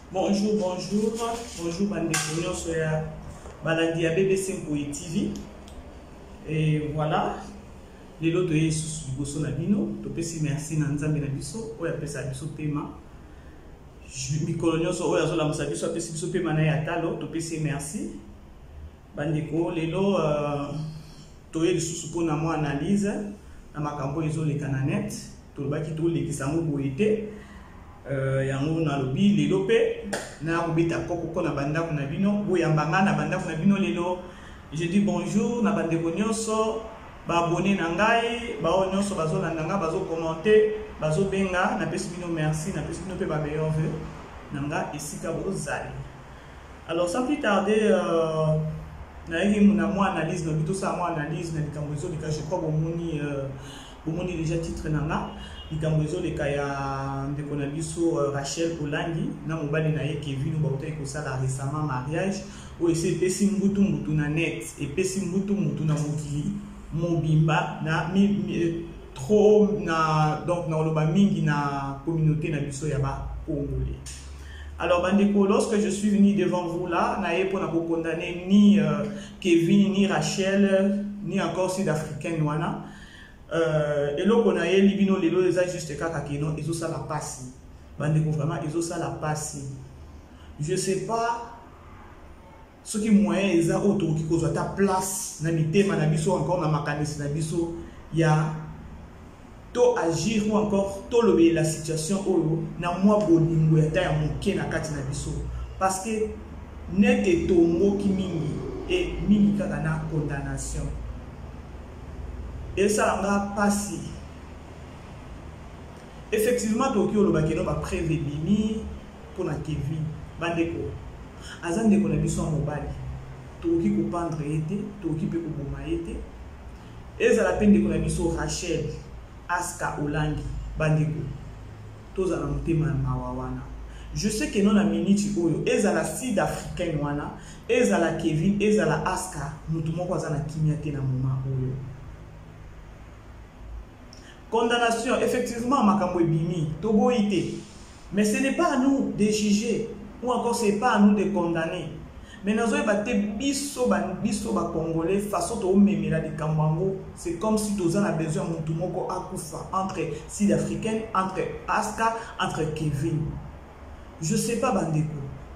Bonjour, bonjour, bonjour, Bandekonion, sur Baladi à BBC TV. Et voilà, les lots de Jesus du Bosso Nabino, Topesi merci Nanzambe Nabiso, ou appelle ça Biso Pema. Mikolonio, so oya zola Musabiso, appelle ça Biso Pema Nayatalo, Topesi merci. Bandeko, les lots, Toye de Susupo na mo analyse, na makambo iso les cananettes, Tolbaki to les Kisango Boete. Yango na lobi lelo pe na robita koko na banda kuna bino boyambanga na banda kuna bino lelo. Je dis bonjour na bandeko nyonso ba abonné na ngai ba nyonso bazo landa nga bazo commenter bazo benga na pesi bino merci na pesi bino pe ba meilleur vœu na nga esika bozali. Alors sans plus tarder na yiki muna mo analyse no bito sa mo analyse na likambo ezo lika je crois bomoni déjà titre na nga likambo ezo leka ya ndeko na biso Rachel Olangi na mobali na ye Kevin bauta ekosala récemment mariage o ese pesi mbutu mutu na net et pesi mbutu mutu na mokili mobimba na trop na donc na loba mingi na communauté na biso ya ba congolais. Alors bandeko, lorsque je suis venu devant vous là na ye pona ko condamner ni Kevin ni Rachel ni encore sud-africaine wana. Et là, on a eu libino lelo les juste kaka keno ils ont ça la passe. Bandeko vraiment ils ont ça la passe. Je sais pas ce qui moyen ils ont autour qui cause ta place na mitema na biso encore na makanisi na biso ya to agir ou encore to lever la situation oyo na moi bolingo ya ta ya moke na kati na biso parce que net et tombo ki mingi et mingi kaka na condamnation. Et ça n'a pas si. Effectivement, Tokyo le bakeno va prévenir pour la Kevin. Bandeko. Azan de connaissance en mobile. Toki ko pendre été, Toki pe ko boma été. Et ça la peine de connaissance Rachel, Aska Olangi, Bandeko. Tous à la motema mawawana. Je sais que non la minute oyo, et ça la sud-africaine wana, et ça la Kevin, et ça la Aska, nous tout monde na kimia na moment oyo. Condamnation, effectivement, makambo bimi, tobo ite. Mais ce n'est pas à nous de juger, ou encore ce n'est pas à nous de condamner. Mais nous avons biso ba congolais façon to memela de kambango, c'est comme si nous avons besoin de mutumoko akufa entre sud-africaine, entre Aska, entre Kevin. Je ne sais pas bandeko.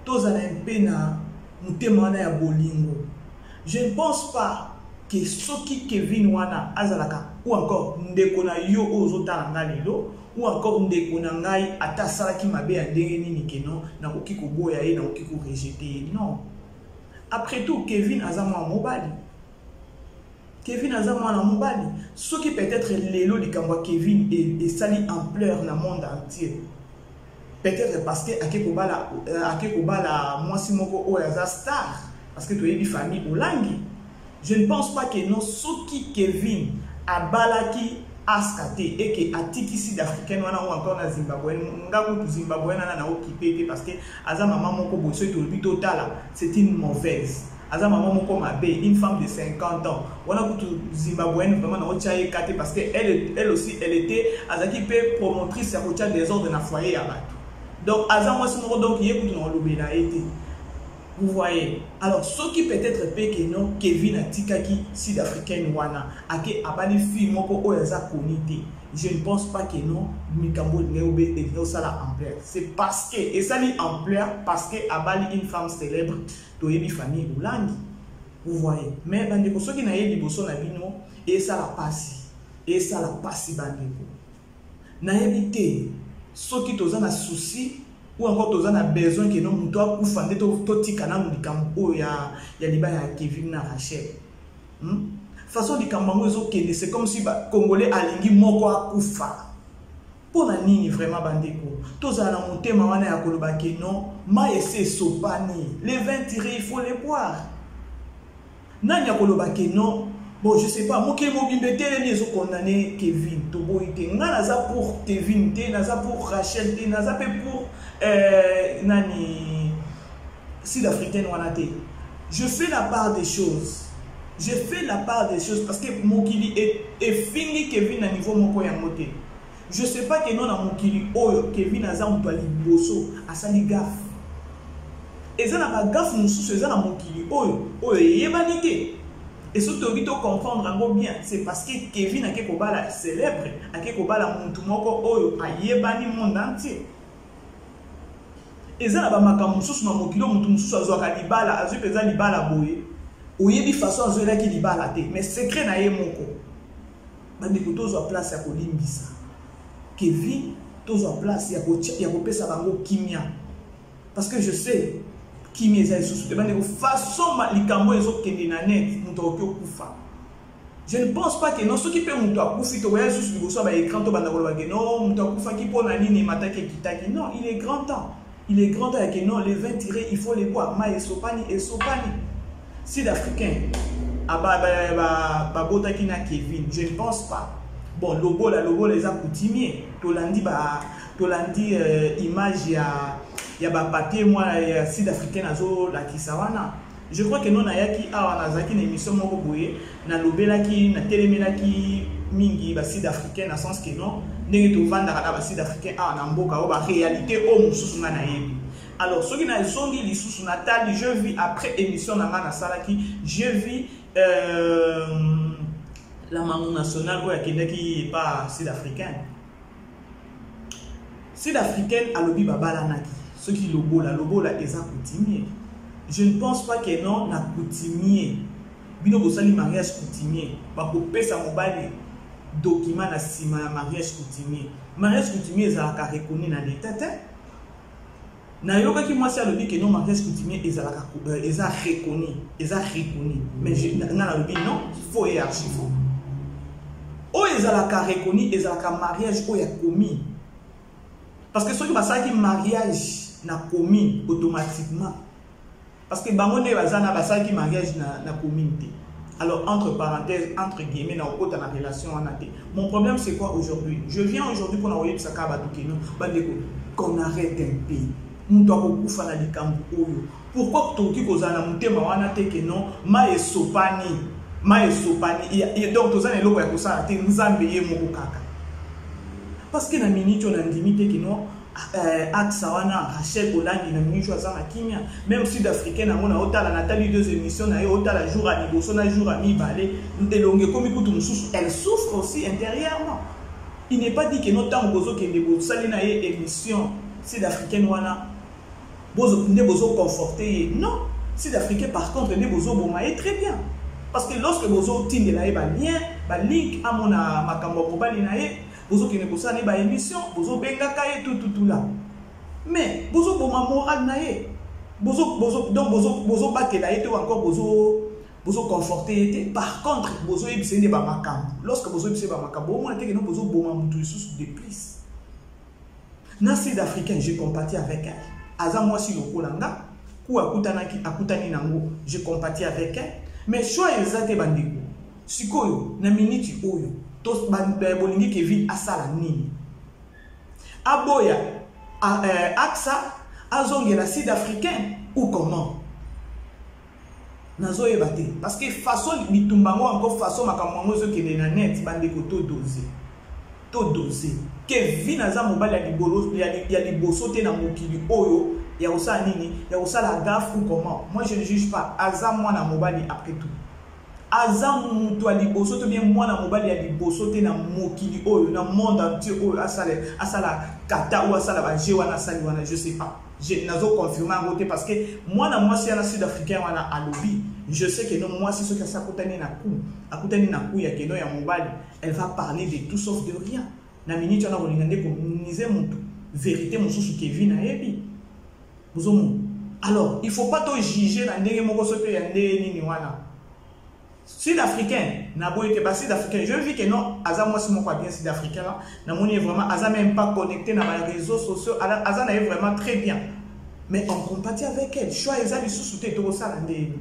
Tous en un pena mutemana ya bolingo. Je ne pense pas que soki Kevin wana azalaka ou encore ndeko na yo ozotala ngalelo ou encore ndeko na ngai atasalaki mabe ya ndenge nini keno na koki koboya ye na koki ko rejeter. Non. Après tout Kevin azama mobali. Kevin azama na mobali. Soki peut-être lelo likambo Kevin et sali ampleur na monde entier. Peut-être parce que akekobala mwasi moko o ya star parce que to yebi famille Olangi. Je ne pense pas que non, ce qui Kevin a balaki askate et que atiki sud-africaine ou encore na Zimbabwe, ngaku Zimbabwe na occupé parce que aza maman moko bosso to bi total, c'est une mauvaise. Aza maman moko mabe, une femme de 50 ans. Wana ku Zimbabwe vraiment na ochaye kate parce que elle aussi elle était azaki pe promotrice ya kocha des ordres na foyer ya bato. Donc aza moi c'est donc yekutu na lobela été. Vous voyez, alors ce qui peut-être peut que non, Kevin a tikaki sud-africaine wana, ake abali fille moko oyaza konite. Je ne pense pas que non, Mikambo neobe et sala ampleur. C'est parce que, et ça li ampleur, parce que abali une femme célèbre, toyebi famille Olangi. Vous voyez, mais bandeko, ceux qui n'a yebi bosso na bino, et ça la passe, et ça la passe bandeko. Na yebi te, ceux qui toza na souci, ou encore tous a besoin que nous doit kufande to tika na likambo ya liba ya Kevin na Rachel. Façon likambo ezo kende c'est comme si ba congolais alingi moko akufa. Pona nini vraiment bandeko. Tous a na motema wana ya koloba ke non, ma ese sopani. Les vins tirés il faut les boire. Nani ya koloba ke non. Bon, je sais pas, moi qui mobimbe télé les ont condamné Kevin, Tobo ite. Naza pour Kevin, naza pour Rachel, naza pour nani sud-africaine wanate. Je fais la part des choses. Je fais la part des choses parce que Mokili est fini Kevin à niveau moko ya moté. Je sais pas que non na Mokili oh Kevin aza mutali bosso asali gaffe. Et ça n'a pas gaffe, nous sommes ça dans mon kili. Oh, yebanité. Et surtout, tu dois comprendre bien, c'est parce que Kevin a quelque chose célèbre, a quelque chose de monde a yebani monde entier. Et ça n'a pas makamou sous dans mon kilo, mon sous à zoaka libala, à zupe za libala boye. Ou yebi façon à zoela qui libala te, mais secret na ye moko. Bande ko tozo place ya ko limbisa. Kevin tozo place ya ko pesa bango kimia. Parce que je sais kimia za sous de bande ko façon likambo ezo kende na net, muto okufa. Je ne pense pas que non ceux qui peut muto akufi to voyage sous liboso ba écran to banda ko ba que non muto akufa ki pona nini matake kitaki. Non, il est grand temps. Il est grand temps que non, les vins tirés, il faut les boire. Ma et Sopani. Sud-Africain, Babota Kina Kevin, je ne pense pas. Bon, logo les a coutumiers. Tolandi image, il y a papier, moi, Sud-Africain, la Kisawana. Je crois que non, Nayaki a une émission Moroboye, na lobela qui, na téléméla qui, mingi, Sud-Africain, dans le sens que non. Sud-Africain a réalité alors ceux qui n'ont pas vu sous Nathalie, je vis après émission na Salaki, je vis la Mamou nationale qui n'est pas sud-africain. Sud-africain a lobby babala naki. Ceux qui lobo la les coutumiers. Je ne pense pas que non na coutumier. Bino bosali mariage coutumier. Ba ko pesa mobali document na sima mariage coutumier. Mariage coutumier ezalaka reconnu na l'état. Na yoka ki moi si alobi que non mariage coutumier ezalaka reconnu. Mais na lobi non, faux et archi faux. O ezalaka reconnu ezalaka mariage o ya commis. Parce que ceux qui basaki mariage na commis automatiquement. Parce que bango ne bazana basaki mariage na communauté. Alors, entre parenthèses, entre guillemets, dans la relation en athée. Mon problème, c'est quoi aujourd'hui? Je viens aujourd'hui pour envoyer Psaka Badoukeno, qu'on arrête un pays. Nous devons faire la likambu. Pourquoi tu as un monté mawanate que non, ma et sopani. Et donc, tu as un logo pour ça, tu as un parce que la minute, on a une limite que non. Aksawana, Rachel Olangi, na minute azama kimia, même sud-africain na mona ota la Nathalie deux émissions na ota la jour à Liboso na jour à Mibale, elonge comme écoute elle souffre aussi intérieurement. Il n'est pas dit que non tant bozo que les sali na émission sud-africaine wana bozo ne bozo conforté non, sud-africain par contre ne bozo bomaye très bien. Parce que lorsque bozo tinde la ba lien, ba link à mona makambo ko bali na ye bozo qui ne posa ne ba émission, bozo benga kaye tout là. Mais bozo boma moral na ye. Bozo battre la ye ou encore bozo conforter. Par contre, bozo ebisende ba makam. Lorsque bozo ebisende ba makam, bon on était que non bozo boma mutu sous de plus. Na sud-africain, je compatis avec elle. Aza moi si lokolanga, ku akutani nango, je compatis avec elle. Mais choix ezate bandeko. Sikoyo na minute oyo. Tous bolingi Kevin asala nini aboya aksa azongela sud-africain ou comment nazo ebate parce que façon mitumbango encore façon makamwango zo kende na net bandeko to doser Kevin aza mobali ya liboso te na mokili oyo ya osala nini ya osala gaffe ou comment moi je ne juge pas aza mwana mobali après tout Azam mutu aliboso to bien mwana mobali ya liboso te na mokili oyo na monde entier oyo asala kata ou asala ba je wana sali wana je sais pas je nazo confirmer ngote parce que moi si ana sud-africain wana alobi je sais que non moi si ce que ça akutani na ku ya keno ya mobali elle va parler de tout sauf de rien na minute ona bolingande ko nize mutu vérité mususu Kevin na yebi bozomo alors il faut pas to juger na ndenge moko soto ya ndenge nini wana Sud-Africain, pas Sud-Africain. Je vis que non, Aza moi c'est mon quoi bien Sud-Africain là. Namoni est vraiment Aza même pas connecté dans les réseaux sociaux. Aza est vraiment très bien. Mais on compatit avec elle. Choix Aza lui sous-souté tout ça là ndé.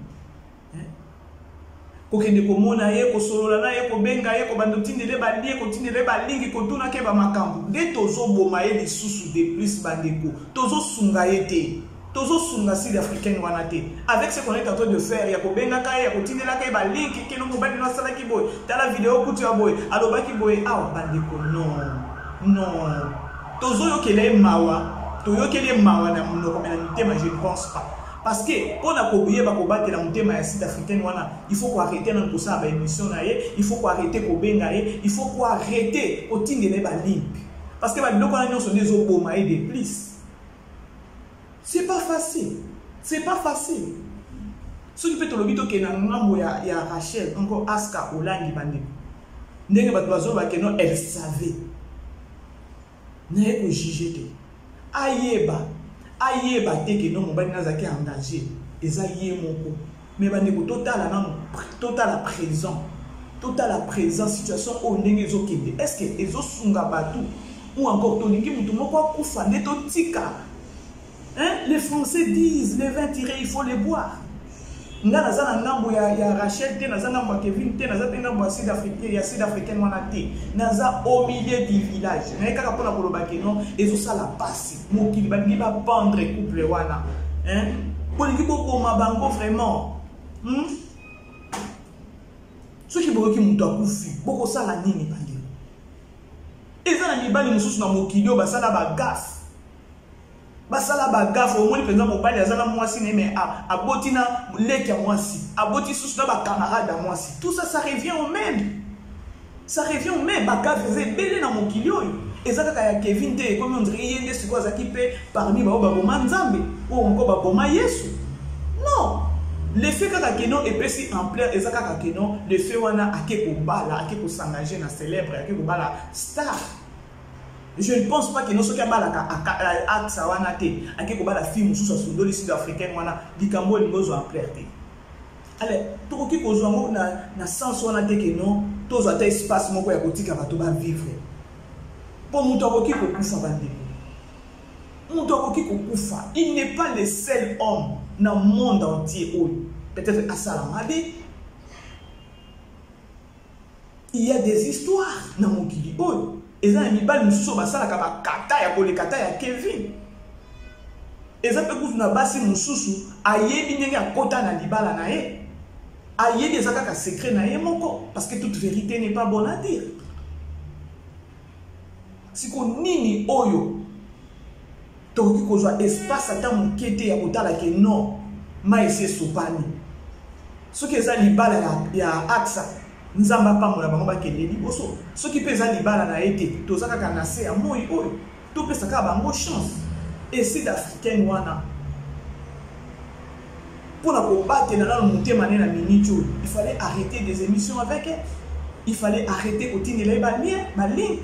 Ko kende ko mona ye ko solola na ye ko benga ye ko bandotinde le balie ko tinde le balingi ko tuna ke ba makambu. De tozo boma ye li sous de plus bandeko. Tozo sunga ye te. Tozo sunga sud-africain wanate. Avec ce qu'on est en train de faire, il y a kobenga kaya, ya kotine la kaya ba link ki no mobile na sala ki boy. Ta la vidéo kutu ya boy. Alo ba ki boy ah bandeko non. Tozo yo kele mawa. Toyo kele mawa na munoko mais na mitema je ne pense pas. Parce que pour la copier, il faut qu'on arrête dans ça émission, il faut qu'on arrête il faut qu'on arrête au ting de la ligne. Parce que nous avons des oboma et des plus. C'est pas facile. C'est pas facile. Ce qui peut te le dire que il y a Rachel encore Aska Olangi bandi. Ndenge batwazo ba que non elle savait. N'est ko juger. Ayeba te que non mobali nazaki engagé. Eza yé moko. Mais bandi ko total la présent. Total la présence situation au ndenge ezokende. Est-ce que ezosunga batu ou encore tolingi mutu moko kufa neto tika. Hein? Les Français disent les vins tirés, il faut les boire. Nga naza na ngambo ya Rachel te, naza ngambo ya Kevin te, naza te ngambo ya Sud-Africain, ya Sud-Africaine wana te. Naza au milieu du village. Na kaka pona koloba ke non, ezo la passe. Mokili balingi ba pendre couple wana. Hein? Polingi bokoma bango vraiment. Soki bokoki mutu akufi, boko sala nini bandi? Eza na mibali mususu na mokili o basala ba gaffe. Basala bagafo au moins pendant mobali azala mwasi mais abotina leki ya mwasi aboti sous na ba camarade à mwasi tout ça ça revient au même bagafo c'est belé na mokili oyo ezaka ka ya Kevin te comme on dirait yende siko azaki pe parmi ba boma nzambe ou encore ba boma Yesu non le fait kaka keno epesi ampleur ezaka ka keno le fait wana akeko bala akeko s'engager na célèbre akeko bala star. Je ne pense pas que nous sommes à Sawanate, à quelque part la film sous le sud-africain, dit Cambo et nous en plaider. Alors, tout ce qui est na sens on a dit que non, tous à espace mon quoi boutique à va vivre. Pour mon temps qui kufa bandi. Mon temps qui kufa, il n'est pas le seul homme dans le monde entier où peut-être à Salamade. Il y a des histoires dans mon kili. Eza na mibali mususu basalaka bakata ya kolekata ya Kevin. Eza pe kuzu na basi mususu ayebi ndenge akota na libala na ye. Ayebi eza kaka secret na ye moko parce que toute vérité n'est pas bonne à dire. Siko nini oyo toki kozwa espace ata mokete ya kotala ke non ma ese sopani. Soki eza libala ya Aksa nzamba pambola bango bakende liboso soki peza libala na ete tozaka kana se ya moi oyo to pesa ka bango chance et sud-africaine wana pour la combattre dans le monter mané na minute il fallait arrêter des émissions avec elle il fallait arrêter kotinela ba link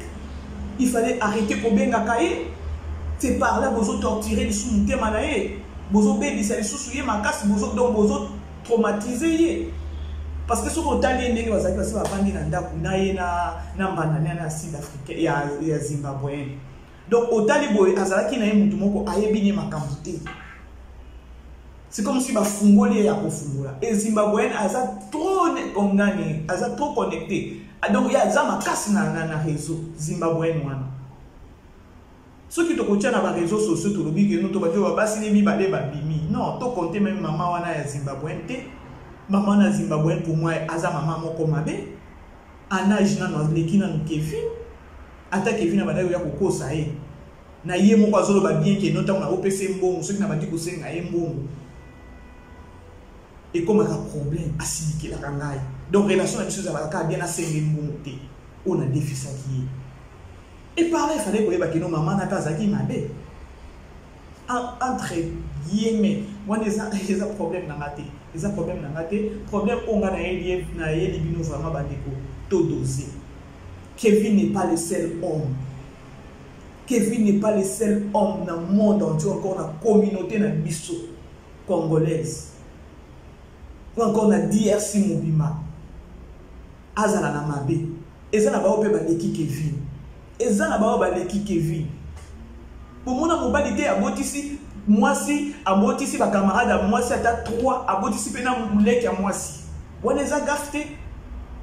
il fallait arrêter ko benga kaye c'est par là bozo torturer sous monter manaye bozo bebi ça sous ye makasi bozo donc bozo traumatiser ye. Parce que ce qu'on a dit, c'est que ça va prendre na mbana na Sud-Africain ya Zimbabwe. Donc au taliboy azalaki na mutu moko ayebini makambuté. C'est comme si ba fungoli ya kofungola. Et Zimbabwe aza trop condamné, aza trop connecté. Donc ya za makasi na réseau Zimbabwe wana. Ce qui te contient na ba réseaux sociaux to lobi que nous to ba to ba sini mi ba bimi. Non, to compter même maman wana ya Zimbabwe te. Maman na Zimbabwe pour moi aza maman moko mabe ana jina na lekina no Kevin ata Kevin na badayo ya kokosa ye na ye moko azolo ba bien ke nota na OPC mbongo soki na bandi kosenga ye mbongo et comme un problème asiliki la kangai donc relation avec choses à bien à sengi mbongo te on a défi ça qui et par là il fallait que ba maman na kazaki mabe entre guillemets moi des problème na maté les problèmes na maté problème on a na libino vraiment bandeko to dosé. Kevin n'est pas le seul homme. Kevin n'est pas le seul homme dans le monde entier encore dans la communauté na biso congolaise ou encore na DRC Mobima azala na mabe ezana ba ope baleki Kevin ezana ba baleki Kevin pour mon mobali te abotisi mwasi abotisi ba camarade à mwasi ata 3 abotisi pena muleki ya mwasi wana eza gafte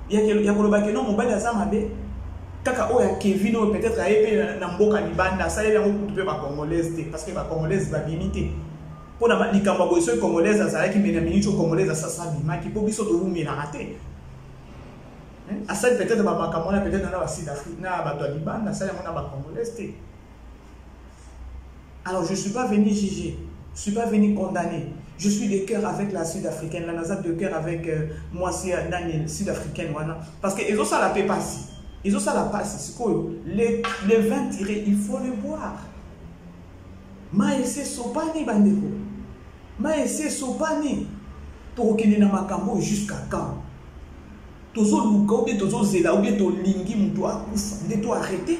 ya koloba ke non mobali aza mabe kaka oya Kevin o peut-être ayepe na mboka libanda ça yeba ko pe ba congolaise te parce que ba congolaise ba limité pour na likambo bo so congolaise azala ki mena minute congolaise ça ça bima ki po biso to rumela raté à ça peut-être ba makamona peut-être na ba Sud-Afrique na ba to libanda ça ya mona ba congolaise te. Alors je ne suis pas venu juger. Je ne suis pas venu condamner. Je suis de cœur avec la Sud-Africaine. La NASA de cœur avec moi, c'est Daniel, Sud-Africaine. Parce qu'ils ont ça la paix passer. Ils ont ça la passe. Les vins tirés, il faut les boire. Maïsé sopani bandeko. Maïsé sopani. Tokene na makambo jusqu'à quand? Tozo luka ou bien tozo zela ou bien to lingi mutu akufa. Nde to arrêter.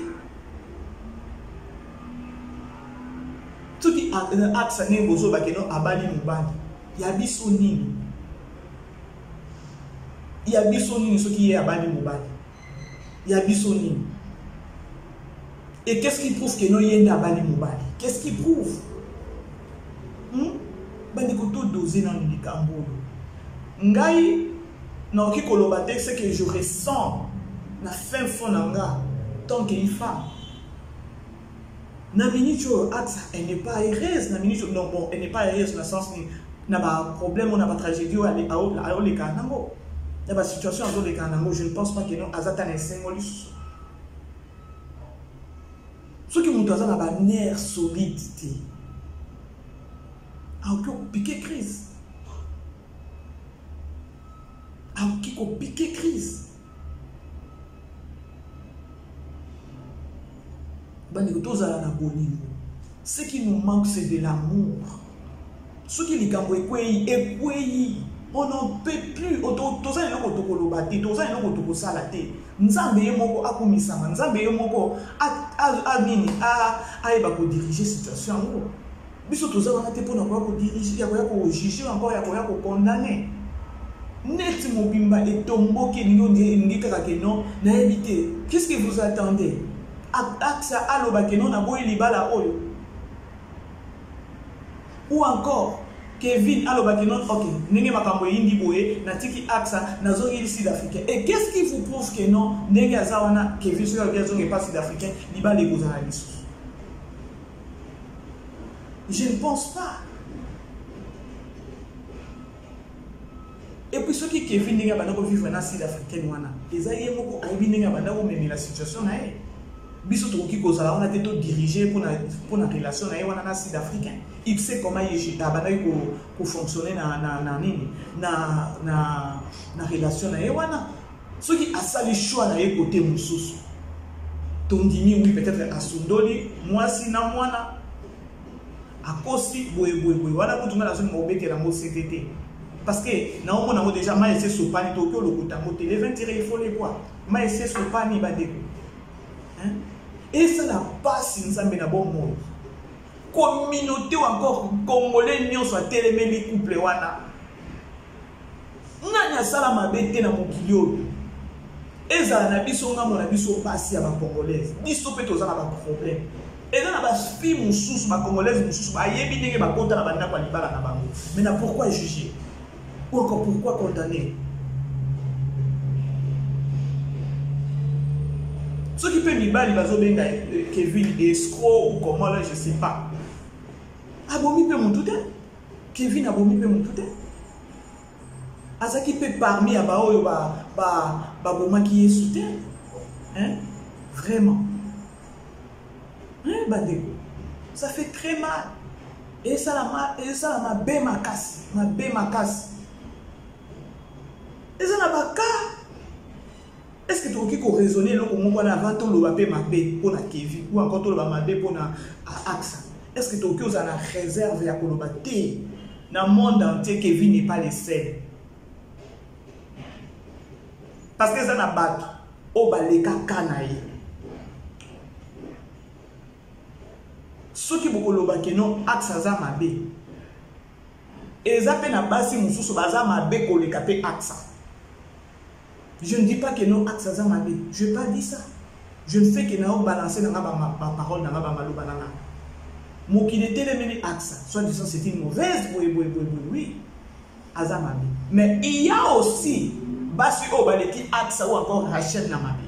Tuki aksa ne bozo bakeno abali mubali. Yabiso nini? Yabiso nini soki ye abali mubali? Yabiso nini? Et qu'est-ce qui prouve que non yenda abali mubali? Qu'est-ce qui prouve? Bandeko to dosé dans le likambo. Ngai non ki kolobate c'est que je ressens na fin fond nanga tant qu'il femme. Na minute aksa elle n'est pas heureuse na minute non bon elle n'est pas heureuse dans le sens ni na ba problème on a pas tragédie ou aller à le kanango. Na ba situation à le kanango je ne pense pas que non azata na symbolus. Ce qui montre ça na ba nerf solidité. A qui piqué crise. A qui piqué crise. Ce qui nous manque, c'est de l'amour. Ce qui nous manque, c'est on n'en peut plus. Diriger situation. Biso toza wana te pona kwa ko diriger ya ko juger encore ya ko condamner net mobimba etomboki ngi kaka ke non na éviter. Qu'est-ce que vous attendez? Aksa aloba ke non na boyi libala oyo ou encore Kevin aloba ke non OK ndenge makambo yindi boye na tiki aksa nazo ngeli sud-africain. Et qu'est-ce qui vous prouve que non ndenge azawana Kevin sur la zonge pas sud-africain libala ekozala biso? Je ne pense pas. Et puis ceux qui Kevin n'enga bana ko vivre na sud-africaine wana. Ezaye moko aibi n'enga bana ko memi la situation na e. Biso to ki kozala wana te to diriger pour na relation na e wana na sud-africain. Il sait comment il bana ko fonctionner na nini na relation na e wana. Ceux qui asali choix na e côté mususu. Tondimi oui peut-être asundoli moi si na mwana akosi boye wala kutunga na zone mobeke la mo CTT parce que na on a déjà ma essayer sopani to ko lokuta mo télé 20 il faut les voir ma essayer sopani badeko hein et ça la passe nzambe na bon monde communauté ou encore congolais nyo soit télémeli couple wana nanya sala mabete na mokilio eza na biso ngamo na biso pasi ya ba congolaise biso pe to za na ba problème. Et dans la fille moussous, ma congolaise moussous, ayebi ndenge ba konta na banda kwa libala na bango. Mais pourquoi juger? Ou encore pourquoi condamner? Ceux qui peuvent libala bazo benga Kevin escroc ou comment là je sais pas. Abomi pe mon tout Kevin abomi pe mon tout Azaki peut parmi à ba oyo ba boma qui est soutien. Hein? Vraiment. Ça fait très mal. Et ça m'a bé ma casse. Et ça n'a pas cas. Est-ce que tu as raisonné là comme on a avant tout le bé ma bé pour la Kevin ou encore tout le ma bé pour la Axa? Est-ce que tu as la réserve ya kolobate? Dans le monde entier, Kevin n'est pas le seul. Parce que ça n'a pas au baleka kanaï. Ceux qui beaucoup lobake non aksa za mabe ezape na basi mususu baza mabe koleka pe aksa. Je ne dis pas que non aksa za mabe, je n'ai pas dit ça. Je ne fais que na balancer na ma parole na ma maloba na mokile telemeni aksa soit disant c'est une mauvaise oui aza mabe, mais il y a aussi basi o baleki aksa ou encore Rachel na mabe.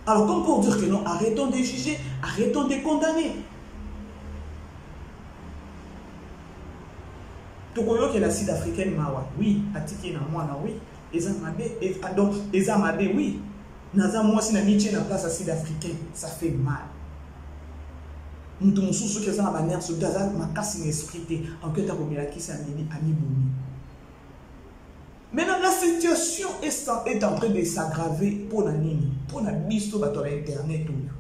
Alors comme pour dire que non, arrêtons de juger, arrêtons de condamner. Tokoyo que la sud-africaine mawa, oui, atiki na mwana, oui, donc, Ezamabe, oui, naza moi si na niche na place à sud-africaine, ça fait mal. mutu mususu ke za manière so daza makasi n'esprit en que ta komela ki sa ami bomi. Maintenant la situation est en train de s'aggraver pour la nini, pour la bisto bato ba internet oyo.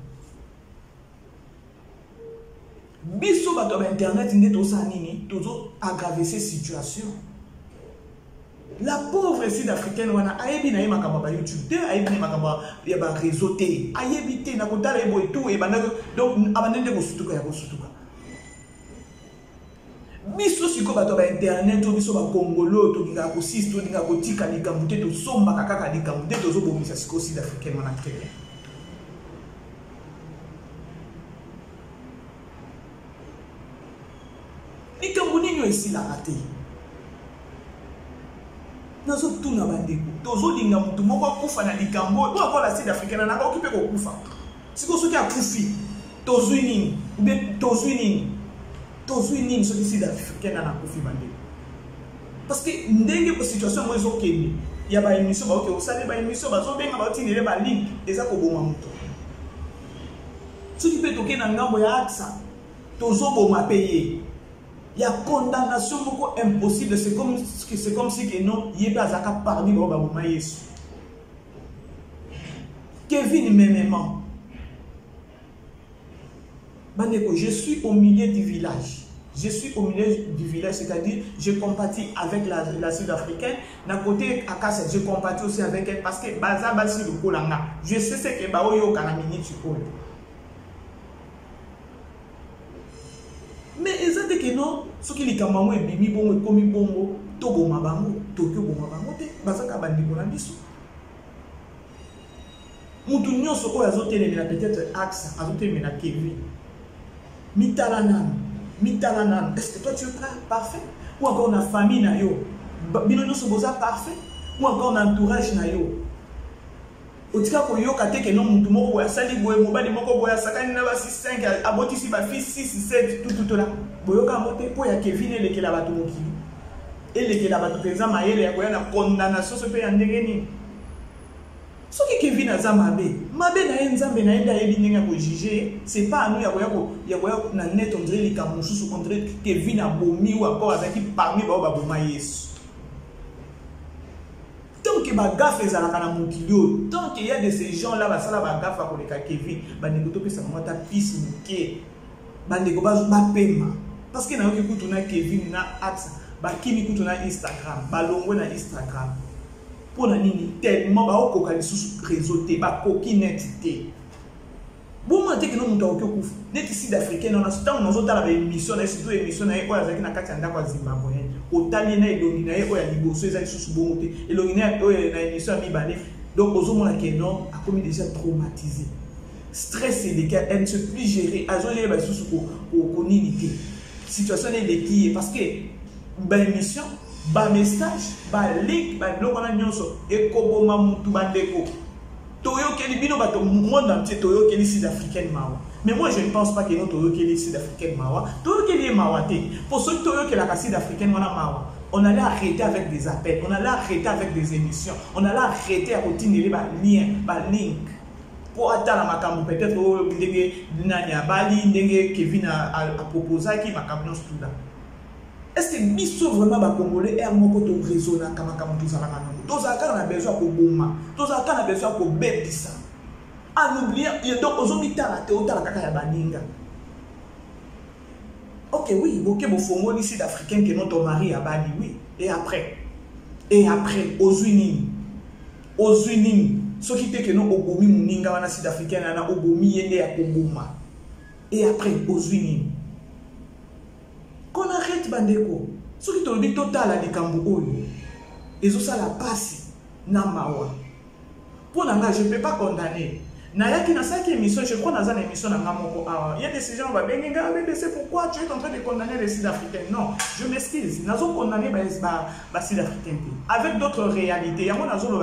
Biso bato ba internet nde to sa nini, tozo aggraver ces situations. La pauvre sud-africaine wana ayebi na ye makamba ba YouTube te, ayebi na makamba ya ba réseau te, ayebi te na kotala ebo et tout et banda donc abandende ko sutuka ya ko sutuka. Biso siko bato ba internet to biso ba Congolo to kinga ko sis to kinga ko tika likambo te to somba kaka likambo te to zo bomisa siko sud-africaine wana te. Likambo nini esi la raté. Nazo tuna bandeko tozo linga mutu moko akufa na likambo to akola sud-africaine na ka okipe ko kufa siko soki akufi tozwi nini ube tozwi nini soki sud-africaine na kufi bandeko parce que ndenge ko situation mo ezo kende ya ba émission ba oke osale ba émission bazo benga ba tinele ba link eza ko boma mutu soki pe toke na ngambo ya aksa tozo boma payer. Il y a condamnation beaucoup impossible. C'est comme si que non, il n'y a pas parmi les gens. Kevin Memement. Je suis au milieu du village. Je suis au milieu du village, c'est-à-dire je compatis avec la Sud-Africaine. D'un côté, je compatis aussi avec elle parce que Baza Basi le Kolanga. Je sais ce que Baoyo Kanamini Chikolo. Mais ils ont dit que non, ce qui est comme moi, bimi bongo, komi bongo, tobo mabango, Tokyo bongo mabango, te, basaka bandi bonambiso. Mutu nyonso oyo azotelemela peut-être axe, azotelemela Kevin. Mitalanan. Est-ce que toi tu es parfait? Ou encore na famille na yo, bino nyonso boza parfait? Ou encore na entourage na yo? Otika koyoka te ke non mutu moko ya sali boye mobali moko boya sakani na ba 6 5 abotisi ba fils 6 7 tout là boyoka mote po ya Kevin elekela bato mokili elekela bato penza mayele ya koya na condamnation so pe ya ndenge nini soki Kevin aza mabe na ye nzambe na enda yebi ndenge ko juger c'est pas à nous ya koya na net on dirait likambo susu on dirait Kevin abomi ou encore azaki parmi ba boma Yesu. Tant que bagaf est à la montilio, tant qu'il y a de ces gens-là, bah ça la bagaf pour les Kevin, bah négoto que ça m'a ta pisse niqué, bah négo bah paiement. Parce que na qui écoute on a Kevin na axe, bah qui écoute on a Instagram, bah longo na Instagram. Pour na nini tellement bah au coca sous réseau té, bah coquinette té. Bon moi que non muta okyo kufu. Net ici d'africain on a ce temps nous autres la émission, là surtout émission na quoi avec na katanda kwa Zimbabwe. Otali na elongi na ye oya liboso ezali susu bongo te elongi na oya na émission ya mibale donc ozomona ke non a commis déjà traumatisé stress et les cas elle ne se plus gérer azoli ba susu ko nini te situation est l'équipe parce que ba émission ba message ba link ba loko na nyonso ekoboma mutu bandeko toyo keli bino bato monde entier toyo keli sud-africaine mawa. Mais moi, je ne pense pas que nous avons les Sud-Africains Mawa. Tout ce qui est Mawa, pour ceux qui ont la Sud-Africaine Mawa, on allait arrêter avec des appels, on allait arrêter avec des émissions, on allait arrêter à continuer les liens, les links. Pour attendre ma caméra, peut-être que Kevin a proposé qui m'a caméra tout là. Est-ce que biso vraiment ba Congolais est un mot de réseau na kama tout ça là non. Tous ça on a besoin pour bomba, tous ça on a besoin pour bête ça. En oubliant, donc aux hôpitaux, tu as la caca baninga. Ok, oui, ok, bon, faut moi ici d'Africain que notre mari a bani, oui. Et après, aux Unis, ceux qui te que nous obomi muninga wana sud-africain na obomi yende ya koboma. Et après, aux Unis, qu'on arrête bandeko. Ceux qui te le dit total à likambo oyo, ils ont ça la passe na mawa. Pour nanga, je ne peux pas condamner. Nayaki na cinq émissions, je crois dans une émission dans Namoko. Il y a des gens qui vont dire c'est pourquoi tu es en train de condamner les Sud-Africains. Non, je m'excuse. Nous avons condamné les Sud-Africains avec d'autres réalités. Il y a des gens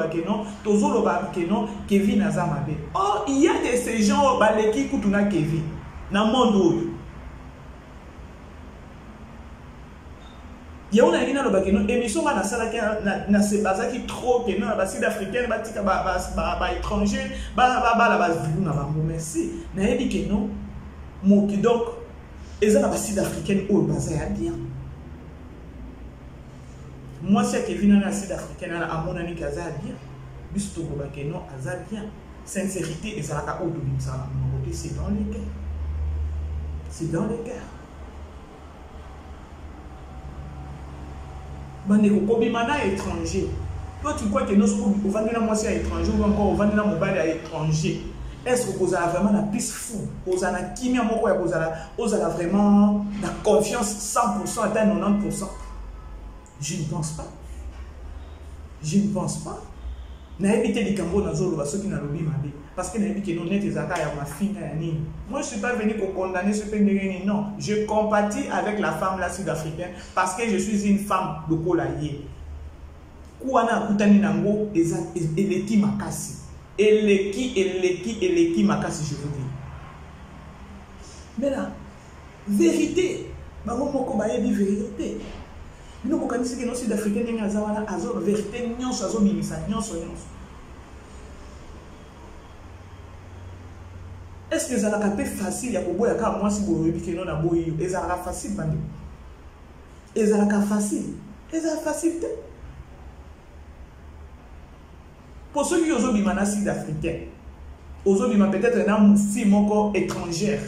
qui ont Kevin Azamabe. Oh, il y a de ces gens qui écoutent Kevin dans le monde. Il y a une émission na se basa qui trop que non ba sud-africaine ba tika ba étranger ba la base du na ba merci na yebi que non moki donc Et ça, la sud-africaine, oh, bah, ça y a bien. Moi, c'est Kevin, la sud-africaine, à mon ami, ça a bien. Juste au Bobake, non, ça a bien. Sincérité, et ça a oh, c'est dans les cœurs. C'est dans les cœurs. Bandeko, Kobimana étranger. Toi, tu crois que nous sommes au Vandena Moissi à étranger ou encore au Vandena Mobile à étranger? Est-ce que vous avez vraiment la piste fou? Vous avez la chimie, vous avez vraiment la confiance 100% à 90%? Je ne pense pas. Je ne pense pas. N'a évité les Cambodges dans Zolo, ceux qui n'ont pas dit. Parce que n'a évité nos nets et Zaka et ma fille. Moi, je ne suis pas venu pour condamner ce pays. Non. Je compatis avec la femme là sud-africaine parce que je suis une femme de Kolaye. Kouana Koutani Nango et Eleki Makasi. Eleki Makasi, je vous dis. Mais là, vérité. Bango moko baye di vérité. Nous connaissons que nos Sud-Africains ont la vérité, nous sommes est-ce que ça a été facile? Il y a moi si vous avez dit que nous avons eu ça a facile. Et ça a facile. Et ça a facilité. Pour ceux qui ont dit que Sud-Africain, aujourd'hui peut-être un fille étrangère.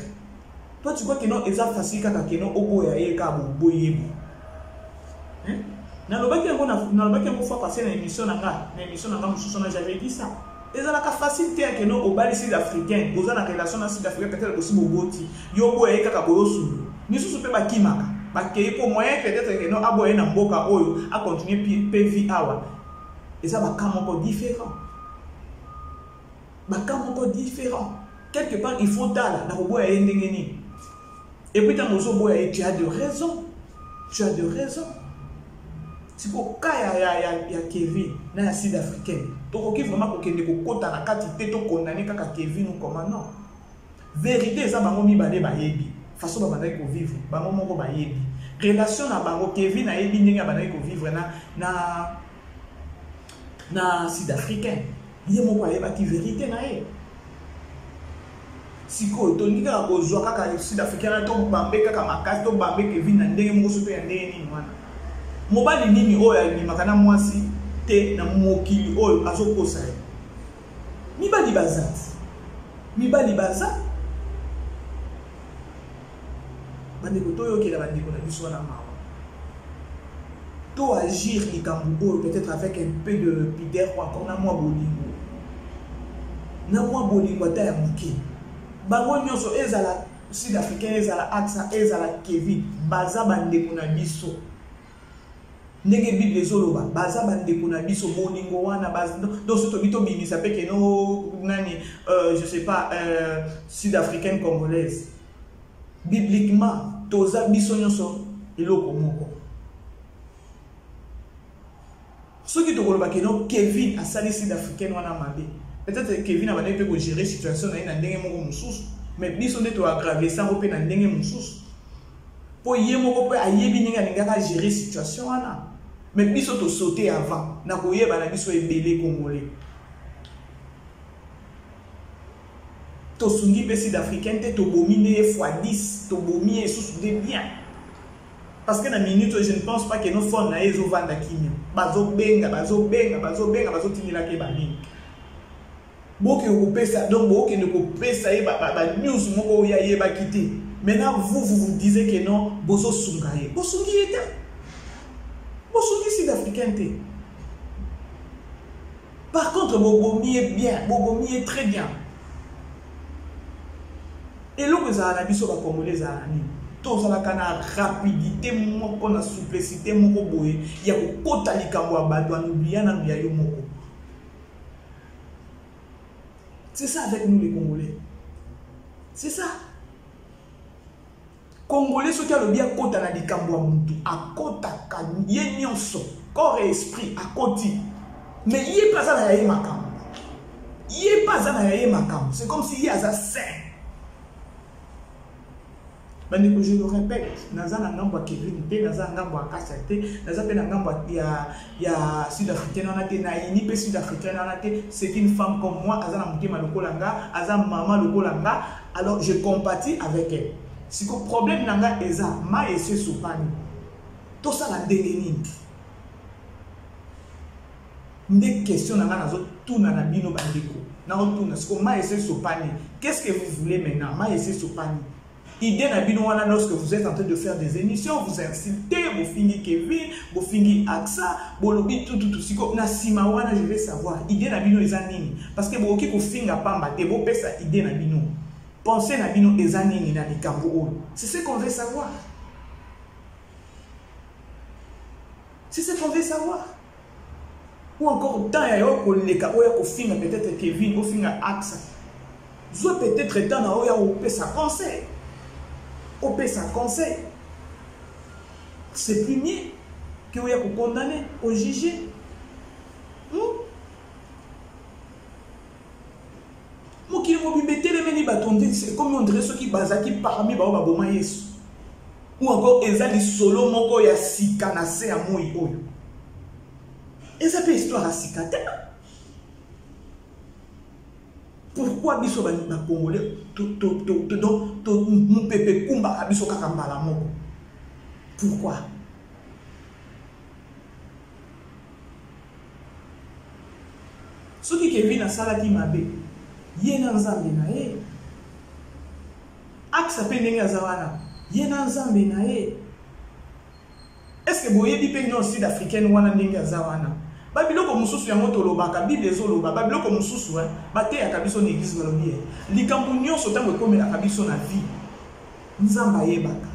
Toi tu crois que non, c'est facile quand tu es j'avais dit ça. Et ça la facilité que nous au bal sud-africain, aux la relation sud-africaine peut-être aussi boboti. Yo boye kaka boyosu. Ni sous pe ba kimaka. Ba ke pour moyen peut-être que nous aboye na mboka oyo a continuer PV awa. Et ça va quand encore différent. Ba quand encore différent. Quelque part il faut dala na boye ndengeni. Et puis dans nos boye tu as de raison. Tu as de raison. Si vous avez Kevin, na sud-africaine, tu vraiment kokota na kati te to condamner kaka Kevin ou comment non. Vérité ça bango mi balé bayebi. Façon ba bandai ko vivre, bango moko bayebi. Relation na bango Kevin na yebi ndenge bandai ko vivre na sud-africaine. Ye moko ayeba ki vérité na ye. Siko to nika ko zwa kaka sud-africaine to bambe kaka makasi to bambe Kevin na ndenge moko so pe ndenge ni mwana. Mobali nini oyo ni makana mwasi te na mokili oyo azokosa ye. Mibali bazat. Mibali bazat. Bandeko toyo ke la bandeko na biso na mawa. To agir likambo oyo peut-être avec un peu de pudeur ou encore na mwa bolingo. Na mwa bolingo ta ya moki. Bango nyonso ezala sud-africain ezala Axa ezala Kevin baza bandeko na biso. Ndenge Bible ezoloba baza bandeko na biso bolingo wana baza donc soto bito bimisa pe ke no nani je sais pas sud-africaine congolaise bibliquement toza biso nyonso eloko moko soki tokoloba ke no Kevin asali sud-africaine wana mabe peut-être Kevin abandai pe ko gérer situation na ndenge moko mususu mais biso nde to aggraver ça pe na ndenge mususu po ye moko pe ayebi ndenge alingaka gérer situation wana. Mais biso to sauter avant na koyeba na biso ebele congolais to sungi pe sud-africain te to bomine x10 to bomine sous de bien parce que na minute je ne pense pas que nos fonds na ezo vanda kimia bazo benga bazo tinila ke bali boke ko pesa donc boke ne ko pesa e ba news moko ya ye ba quitter maintenant vous disiez que non bozo sungaye bosungi eta Bosoumi sud-africain. Par contre, Bobomi est bien, Bobomi est très bien. Et là, vous avez vu sur la Congolais, tout ça, la rapidité, la souplesse, il y a un quota de Kambouabadou, c'est ça avec nous les Congolais. C'est ça. Congolais, ceux qui ont le bien côté na likambo mutu à côté yé nyonso corps et esprit à côté mais yé pas ça na yé makam yé pas ça na yé makam c'est comme si yé a ça sain bani que je le répète naza na ngambo Kevin te naza ngambo Akasa te naza pe na ngambo ya sud-africaine on a te na ini pe sud-africaine on a te c'est une femme comme moi aza na mutema lokolanga aza maman lokolanga alors je compatis avec elle. Si le problème nanga eza ma ese sopani. Tout ça la ndenge nini. Question nanga nazo tout na bino bandeko. Na tout na siko ma ese sopani. Qu'est-ce que vous voulez maintenant? Ma ese sopani. Idée na bino wana lorsque vous êtes en train de faire des émissions, vous insultez, vous finissez Kevin, vous finissez Axa, vous lobby tout siko na sima wana je vais savoir. Idée na bino eza nini? Parce que vous ko finga pamba te bo pesa idée na bino. Pensez na bino eza nini na likambo oyo. C'est ce qu'on veut savoir. C'est ce qu'on veut savoir. Ou encore tant ya yo ko leka oya ko finga peut-être Kevin, ou finga Axa. Soit peut-être tant na oya o pesa conseil. Au pesa conseil. C'est plus mieux que oya ko condamner, au juger. Mokili mobimbe telemeni batonde c'est comme on dirait ceux qui bazaki parmi ba boma Yesu. Ou encore ezali solo moko ya sika na se ya moi oyo. Eza pe histoire ya sika te. Pourquoi biso ba congolais to mon pepe kumba biso kaka mbala moko? Pourquoi? Soki Kevin a salaki mabe yena nzambe na ye. Axa pe ndenge azawana yena nzambe na ye. Est-ce que boyebi pe non sud-africaine wana ndenge azawana? Babiloko mususu ya moto lobaka Bible ezoloba babiloko mususu bate ya kabiso na église balobi likambo nyonso tango ekomela kabiso na vie nzamba yebaka.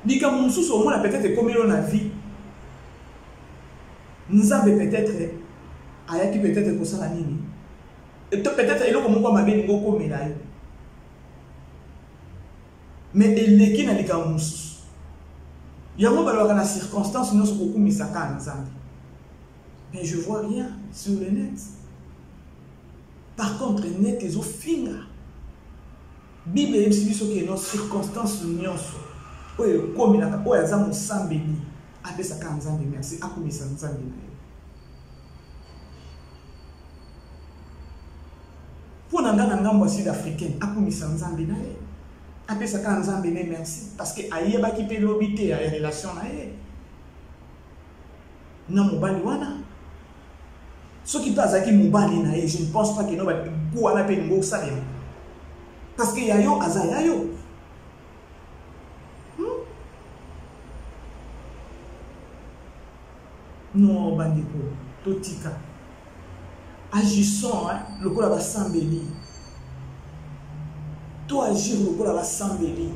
Likambo mususu omona peut-être ekomelo na vie nzambe peut-être ayaki peut-être kosala nini peut-être eloko moko mabe ningo komela ye mais eleki na likambo mususu yango balobaka na circonstance nyonso kokumisaka na nzambe. Mais je vois rien sur le net. Par contre net ezofinga Bible yebisi biso ke no circonstance nyonso oyo komelaka oyo aza mosambeli apesaka nzambe merci akumisa nzambe na ye. Mpo na nga na ngambo ya sud-africaine akumisa nzambe na ye apesaka nzambe ne merci parce que ayebaki pe lobi te ya relation na ye na mobali wana soki to azalaki mobali na ye je ne pense pas que no ku wana pe ningo osalema parce que yayo aza yayo. Non bandeko totika agissons lokola basambeli to agir lokola basambeli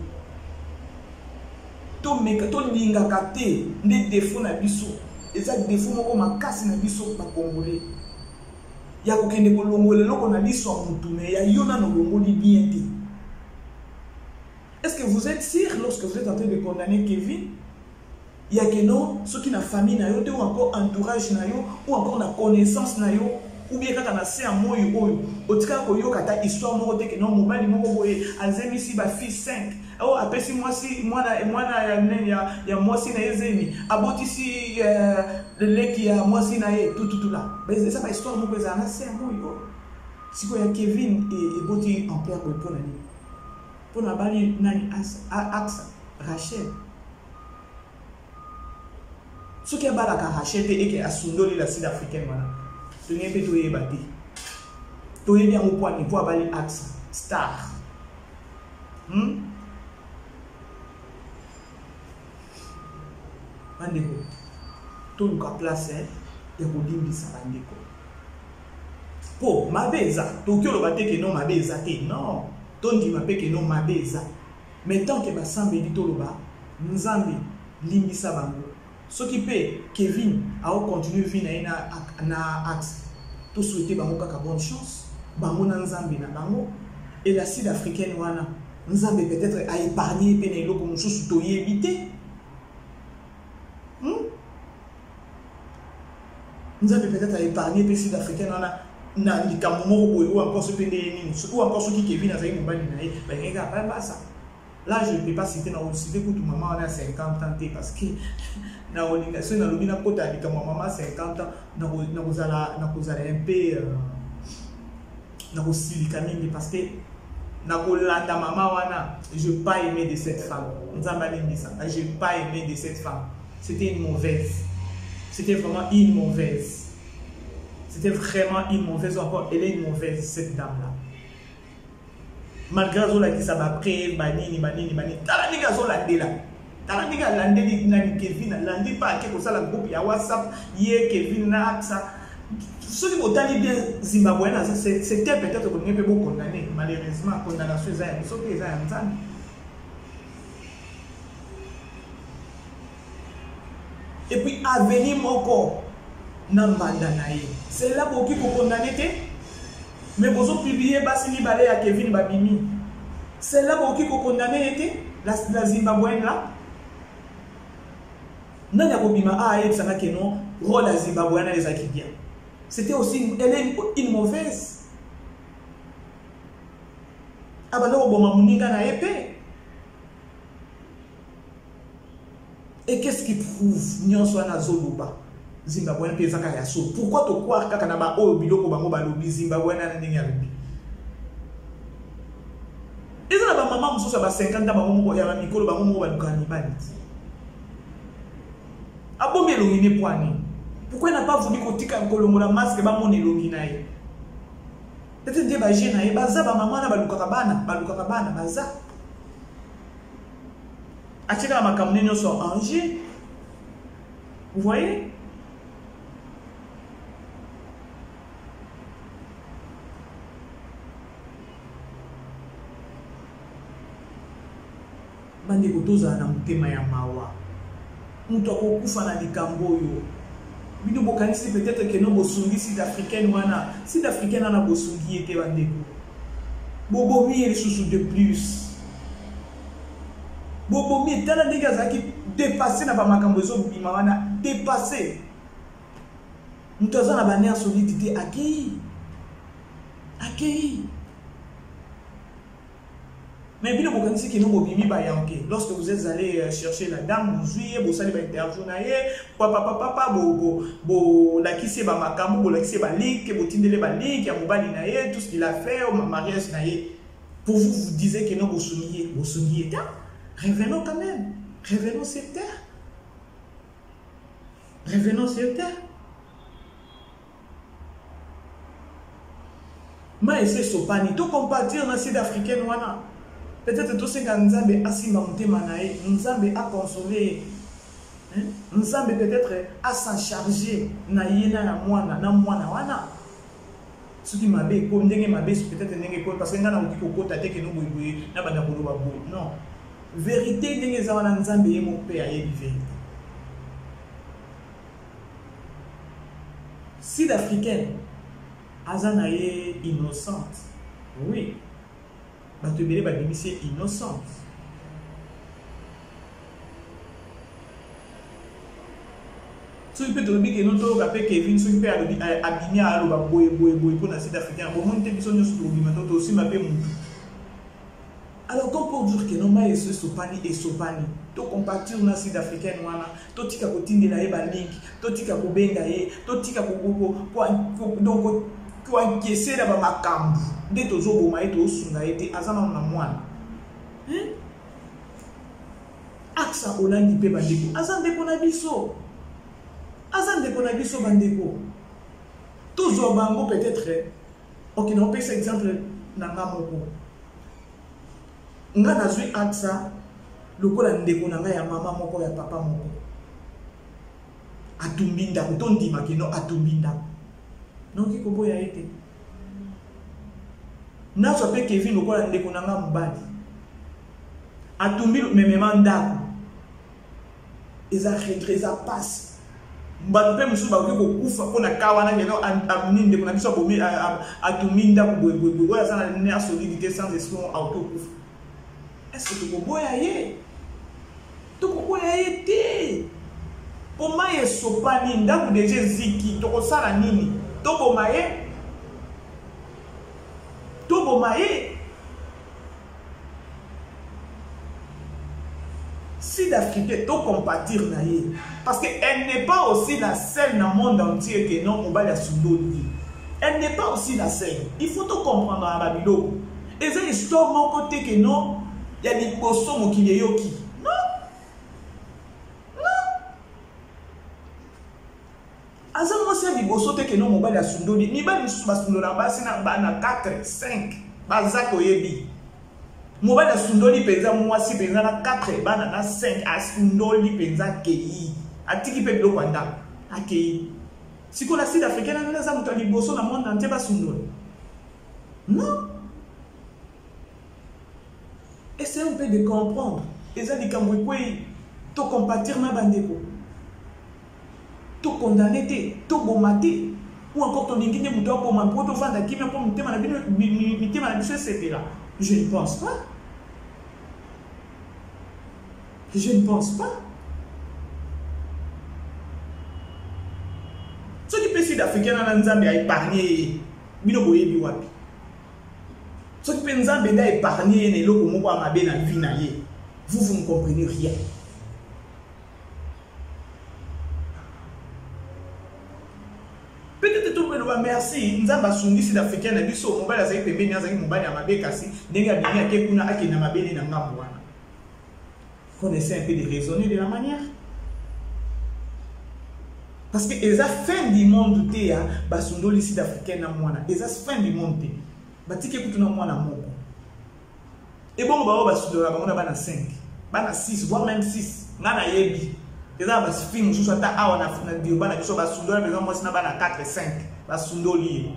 to meka to lingaka te nde défaut na biso eza défaut moko makasi na biso ba congolais ya kokende kolongola loko na biso ya mutu me ya yona no longoli bien te. Est-ce que vous êtes sûr lorsque vous êtes en train de condamner Kevin? Il y a que non, ceux qui na famille na yo, ou encore entourage na yo, ou encore na connaissance na yo, ou bien quand on a c'est un mot yo, au tika ko yo kata histoire moko te que non mobali moko boye, azemi si ba fils 5. Oh après si moi ya moi si na ezemi, aboti si le leki ya moi si na ye tout là. Mais ça ba histoire moko za na c'est un mot yo. Si ko ya Kevin et boti en père pour nani. Pour na bali nani Axa Rachel. Ce qui est bas la Rachel et qui a sondé la sud-africaine voilà. Ce n'est pas tout ébattu. Tout est bien au point niveau à bali Axa star. Bandeko. Tout le cas placé et vous dites ça bandeko. Po mabeza, Tokyo le baté que non mabeza te non. Tondi mapé que non mabeza. Mais tant que basambe dit tout le bas, nzambi limbisa bango. Ce qui peut Kevin a continué vivre na axe. Tout souhaiter bango kaka bonne chance. Bango na nzambi na bango et la sud-africaine wana nzambi peut-être a épargné penelo comme chose to éviter. Nzambi peut-être a épargné pe sud-africaine wana na likambo moko boyo encore ce pende nini ou encore ce qui Kevin a fait mobali na ye ba ngeka pas ça. Là, je ne peux pas citer, citer que maman a 50 ans parce que dans l'organisation, dans le côté de maman 50 ans, nous allons un peu dans le silicamine parce que Nakolanda maman wana, je n'ai pas aimé de cette femme. Je n'ai pas aimé de cette femme. C'était une mauvaise. C'était vraiment une mauvaise. C'était vraiment une mauvaise. Encore, elle est une mauvaise, cette dame-là. Malgré ça, qui ça va après, banini. T'as dit que ça là. T'as dit que landé Kevin, landé pas que ça la groupe ya WhatsApp, hier Kevin na ça. Ceux qui ont bien Zimbabwe, c'était peut-être qu'on n'est pas beaucoup condamné. Malheureusement, condamnation est un peu plus important. Et puis, à venir mon corps, c'est là pour qui vous condamnez. Mais vous avez publié Bassini Balé à Kevin Babimi. C'est là pour qui vous condamnez la Zimbabwe là. Non, il y a Bobima a et ça n'a que non, rôle la Zimbabwe les Akidia. C'était aussi, elle est une mauvaise. Ah bah là, on a épée. Et qu'est-ce qui prouve Nyon soit na Zoluba Zimbabwe na pesa kaya so. Pourquoi tu crois que kana ba o biloko bango ba lobi Zimbabwe na ndenge ya lobi. Eza na ba maman mususu ba 50 ba momo ya mikolo ba momo ba lukani bani. Abombe elongine poani. Pourquoi il n'a pas voulu qu'on tique un colombo masque ba mon elonginaye? Peut-être des bagés na baza ba maman na ba lukakabana baza. Atika ma kamne sont Angers. Vous voyez? Bande kotoza na mutema ya mawa. Mutu akokufa na likambo yo. Bino bokanisi peut-être que no bosungi sud-africaine wana. Sud-africaine na bosungi ete bandeko. Bobomi et sous de plus. Bobomi est tellement dégazaki dépassé na ba makambo zo bima wana dépassé. Mutu azana ba ner solidité accueilli. Mais bien, vous connaissez que nous bobimi bayanke. Lorsque vous êtes allé chercher la dame, vous jouiez, vous allez interview naie, papa, bo la qui c'est ba makamu, bo la qui c'est ba lik, bo tindele ba lik, ya mobali naie, tout ce qu'il a fait, au mariage naie. Pour vous, vous disiez que non, vous sonniez, revenons quand même, revenons sur terre. Mais c'est sopani, tout compatir dans la Sud-Africaine wana. Peut-être tout ce que Nzambe a simamté manaï, Nzambe a consolé, Nzambe peut-être a s'en chargé, na yena na mwana wana. Ce qui m'a bé, comme n'enge m'a bé, peut-être n'enge quoi, parce que n'a pas dit que tate que nous boui, n'a pas d'abord boui. Non, vérité n'enge zawana Nzambe est mon père et vérité. Sud-africaine, Azanaye innocente, oui. Batebele badimisi innocente. So il peut te dire que nous avons appelé Kevin, so il peut abîmer à l'eau, boy pour la Sud-Africaine. Bon, on te dit que nous sommes maintenant aussi m'appelle mon. Alors, comme pour dire que nous sommes et Sopani, to compatir na Sud-Africaine, to tika kotinde na eba link, to tika kobenga ye, to tika donc ko encaisser na ba makambu. Dès que vous avez été azama na mwana. Aksa olandi pe bandeko. Azande kona biso. Bandeko. Toujours bango peut-être. Ok, on peut cet exemple na ngamoko. Nga nazui aksa lokola ndeko na nga ya mama moko ya papa moko. Atumbinda tondi makino atumbinda. Donc il faut y aller. Na sope Kevin lokola ndeko nanga mobali atumbi memema ndako eza regresa passe mbato pe musu ba ko kufa pona kawana ngeno amini ndeko na biso bomi atumbi ndako boye ya sana ne solidité sans espoir auto kufa. Est-ce que tu boya ye to ko ye te poma ye sopani ndako deje ziki to ko sala nini to boma ye Sud-Africaine, tout compatir naïe. Parce qu'elle n'est pas aussi la seule dans le monde entier que non, on va la sous. Elle n'est pas aussi la seule. Il faut tout comprendre à Babylone. Et c'est histoire mon côté que non, il y a des poissons qui est yoki. Non. Asa moi c'est des poissons que non mon bal a sundoli. Ni ba ni sundola ba sina ba na 4, 5. Baza ko yebi. Mon bal a sundoli penza moi si penza na 4 ba na 5 a sundoli penza kei. Atiki pe bilo kwanda. Akei. Si ko la sud africaine na za muto li bosso na monde entier ba sundoli. Non. Essayez un peu de comprendre. Et ça dit quand vous pouvez tout compatir ma bandeko. Tout condamner, tout bommater. Ou encore ton ingénieur mouton pour ma pour te vendre qui me pour me témoigner ma c'est là. Je ne pense pas. Je ne pense pas. Ce qui peut être africain dans Nzambe a épargné Bino Boye Biwapi. Ce qui peut Nzambe a épargné les locaux moko amabe na vie na ye. Vous ne comprenez rien. Peut-être tout le monde merci. Nzamba sungi sud-africain na biso mobile azaki pembeni azaki mobile amabe kasi ndenge abini akekuna akena mabele na ngambo wana. Connaissez un peu de raisonner de la manière. Parce que les fins du monde te ya basundoli sud-africain na mwana. Les fins du monde te. Batike kutu na mwana moko. Et bon ba basundoli ba mona bana 5, bana 6 voire même 6. Ngana yebi. Les bas film sous ata awa na dio bana biso basundoli par exemple moi sina bana 4 5 basundoli.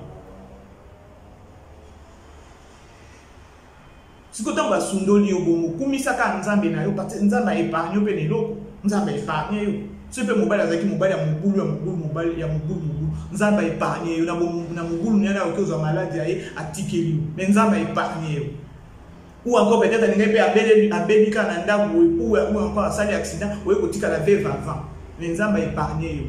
Sikoto basundoli obomo kumisa ka nzambe na yo parce nzamba épargne pe neloko. Nzamba épargne yo. Ce peut mobile avec mobile ya mobile ya mobile nzamba épargne yo na mobile nyana okozo maladie aye atikeli mais nzamba épargne yo ou encore peut-être n'engé pe abeli kana ndako ou encore asali accident ou ekotika la veuve avant mais nzamba épargne yo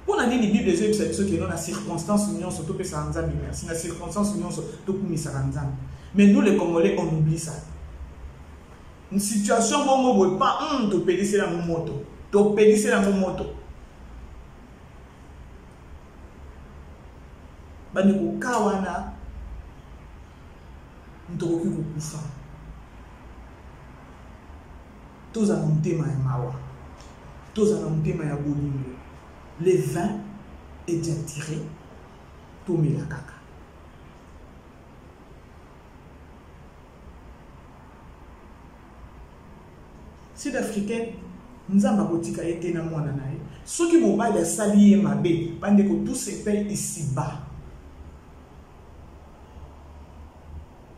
pour la Bible des œufs c'est ce que non la circonstance union surtout que ça nzamba merci la circonstance union surtout pour misa nzamba. Mais nous les Congolais, on oublie ça. Une situation où on ne peut pas te pédisser dans mon moto. Te pédisser dans mon moto. Baneko kawana. Ntokoki kukufa. Toza na mutema ya mawa. Toza na mutema ya bolingo. Le vin est déjà tiré. Tomé la kaka. Sud-africain, nous avons botika été na mwana nae. Ceux qui m'ont pas sali mabe, bande ko tout se paye ici bas.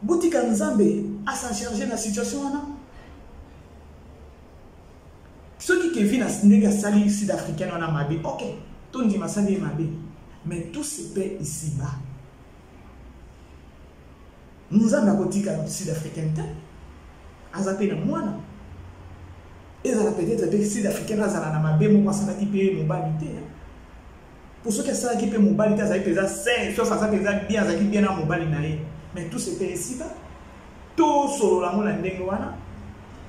Botika Nzambe a s'en charger la situation wana. Ceux qui vivent dans nega sali sud-africain wana mabe, OK. Tout dit ma sali mabe, mais tout se paye ici bas. Nous avons botika sud-africain ta. Azape na mwana. Et ça peut-être que si l'Africain a na mabe mo kwasana ki pe mobilité. Pour ceux qui ça qui pe mobilité ça pesa 5 sauf ça pesa bien ça qui bien na mobile na ye. Mais tout c'est ici bas. Tout solo la mona ndenge wana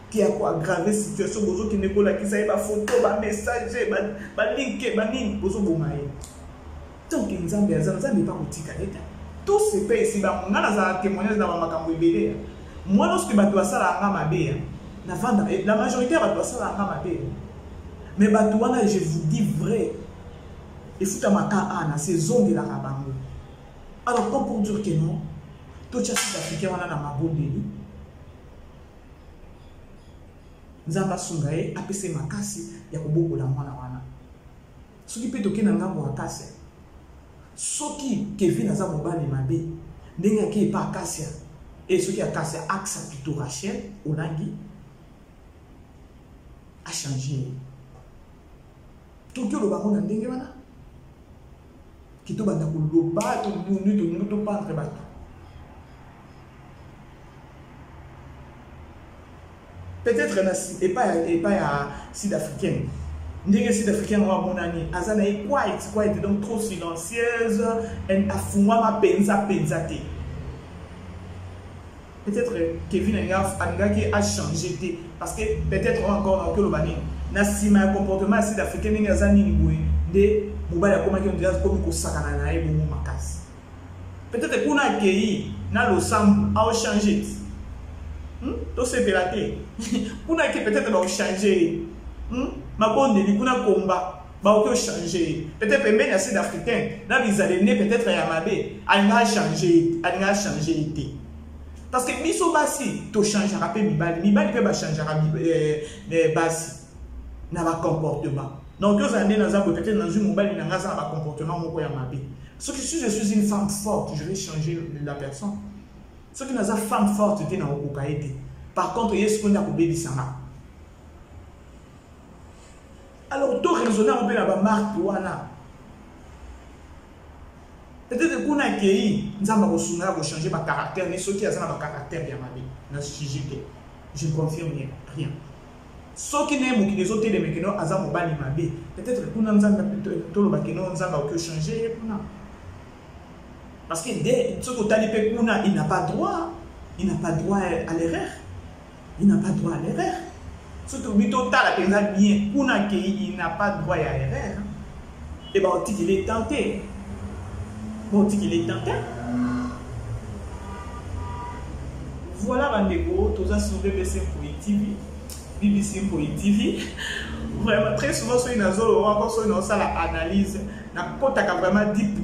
qui a quoi aggraver situation bozo qui ne ko la ki ça ba photo ba message ba link ba nini bozo bomaye. Donc Nzambe Nzambe pas kotika eta. Tout c'est ici bas ngana za témoignage na makambo ebele. Moi lorsque ba doit ça la ngamabe la majorité va passer à la mabe. Mais Batouana, je vous dis vrai. Et Foutamaka Anna, c'est zone de la Rabango. Alors, comme pour dire que non, tout le Sud-Africain, on a ma bonne Nzamba Sungae, APC Makasi, Yakobo la Mwana Wana. Ce qui peut toquer dans Ngambo Akassia. Ce qui Kevin Azamoba les Mabe, n'est qui pas Akassia. Et ce qui a Akassia, Axa Pito Rachel, Onagi. A changé. Tout le baron a ndenge wana. Kito banda ko loba to nous to pas entre bateau. Peut-être et pas à sud-africaine. Ndenge sud-africaine wa monani azana e quiet donc trop silencieuse en afungwa ma penza te. Peut-être Kevin Angaki a changé parce que peut-être encore que le bani na sima comportement sud-africain n'engazani ni boué de mobile ya koma ki on dirait comme ko sakana na e bongo makasi. Peut-être qu'on a accueilli na lo sam a changer. To se pelaté. Qu'on a peut-être va changer. Ma bonne ni kuna komba ba ko changer. Peut-être même na sud africain, na bizale né peut-être ya mabe, a changer été. Parce que biso basi to changer rapé mibali peut ba changer basi na ba comportement. Donc deux années dans un peut-être dans une mobile na ngasa ba comportement moko ya mabe. Ce qui si je suis une femme forte, je vais changer la personne. Ce qui n'a pas femme forte était dans le été. Par contre, il y a ce qu'on a pour Bébisama. Alors, tout raisonner un peu la marque Wana. Peut-être qu'on a accueilli, nous avons changer ma caractère, mais ceux qui ont un caractère bien ma vie. Je ne confirme rien. Ceux qui n'aiment ou qui les autres les mecs qui ont un mobile ma vie. Peut-être qu'on a changer. Parce que dès ce que il n'a pas droit. Il n'a pas droit à l'erreur. Il n'a pas droit à l'erreur. Ce que il n'a pas droit à l'erreur. Et bien, on dit qu'il est tenté. On dit qu'il est tenté. Voilà, Bandego, tout ça sur BBC pour TV. BBC pour TV. Vraiment, très souvent, sur une zone, encore sur une salle analyse. Vraiment deep.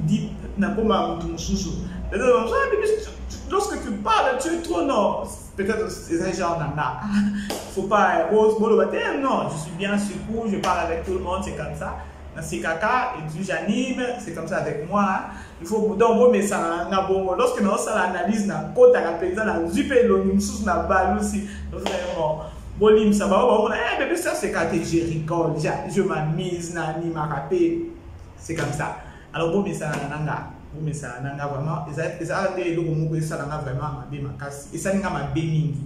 Lorsque tu parles, tu es trop non. Peut-être c'est un genre nana. Faut pas. Non, je suis bien secours, je parle avec tout le monde, c'est comme ça. C'est caca, et puis j'anime, c'est comme ça avec moi. Il faut donc mais ça lorsque nous ça l'analyse na côté à paysan la zupe l'onim sous na balle aussi vraiment. Bolim ça va bébé ça c'est quand je rigole, je m'amuse na ni ma rapé. C'est comme ça. Alors bon mais ça nanga. Mais ça n'a vraiment et ça a des logos ça n'a vraiment ma bémacas et ça n'a ma bémingi.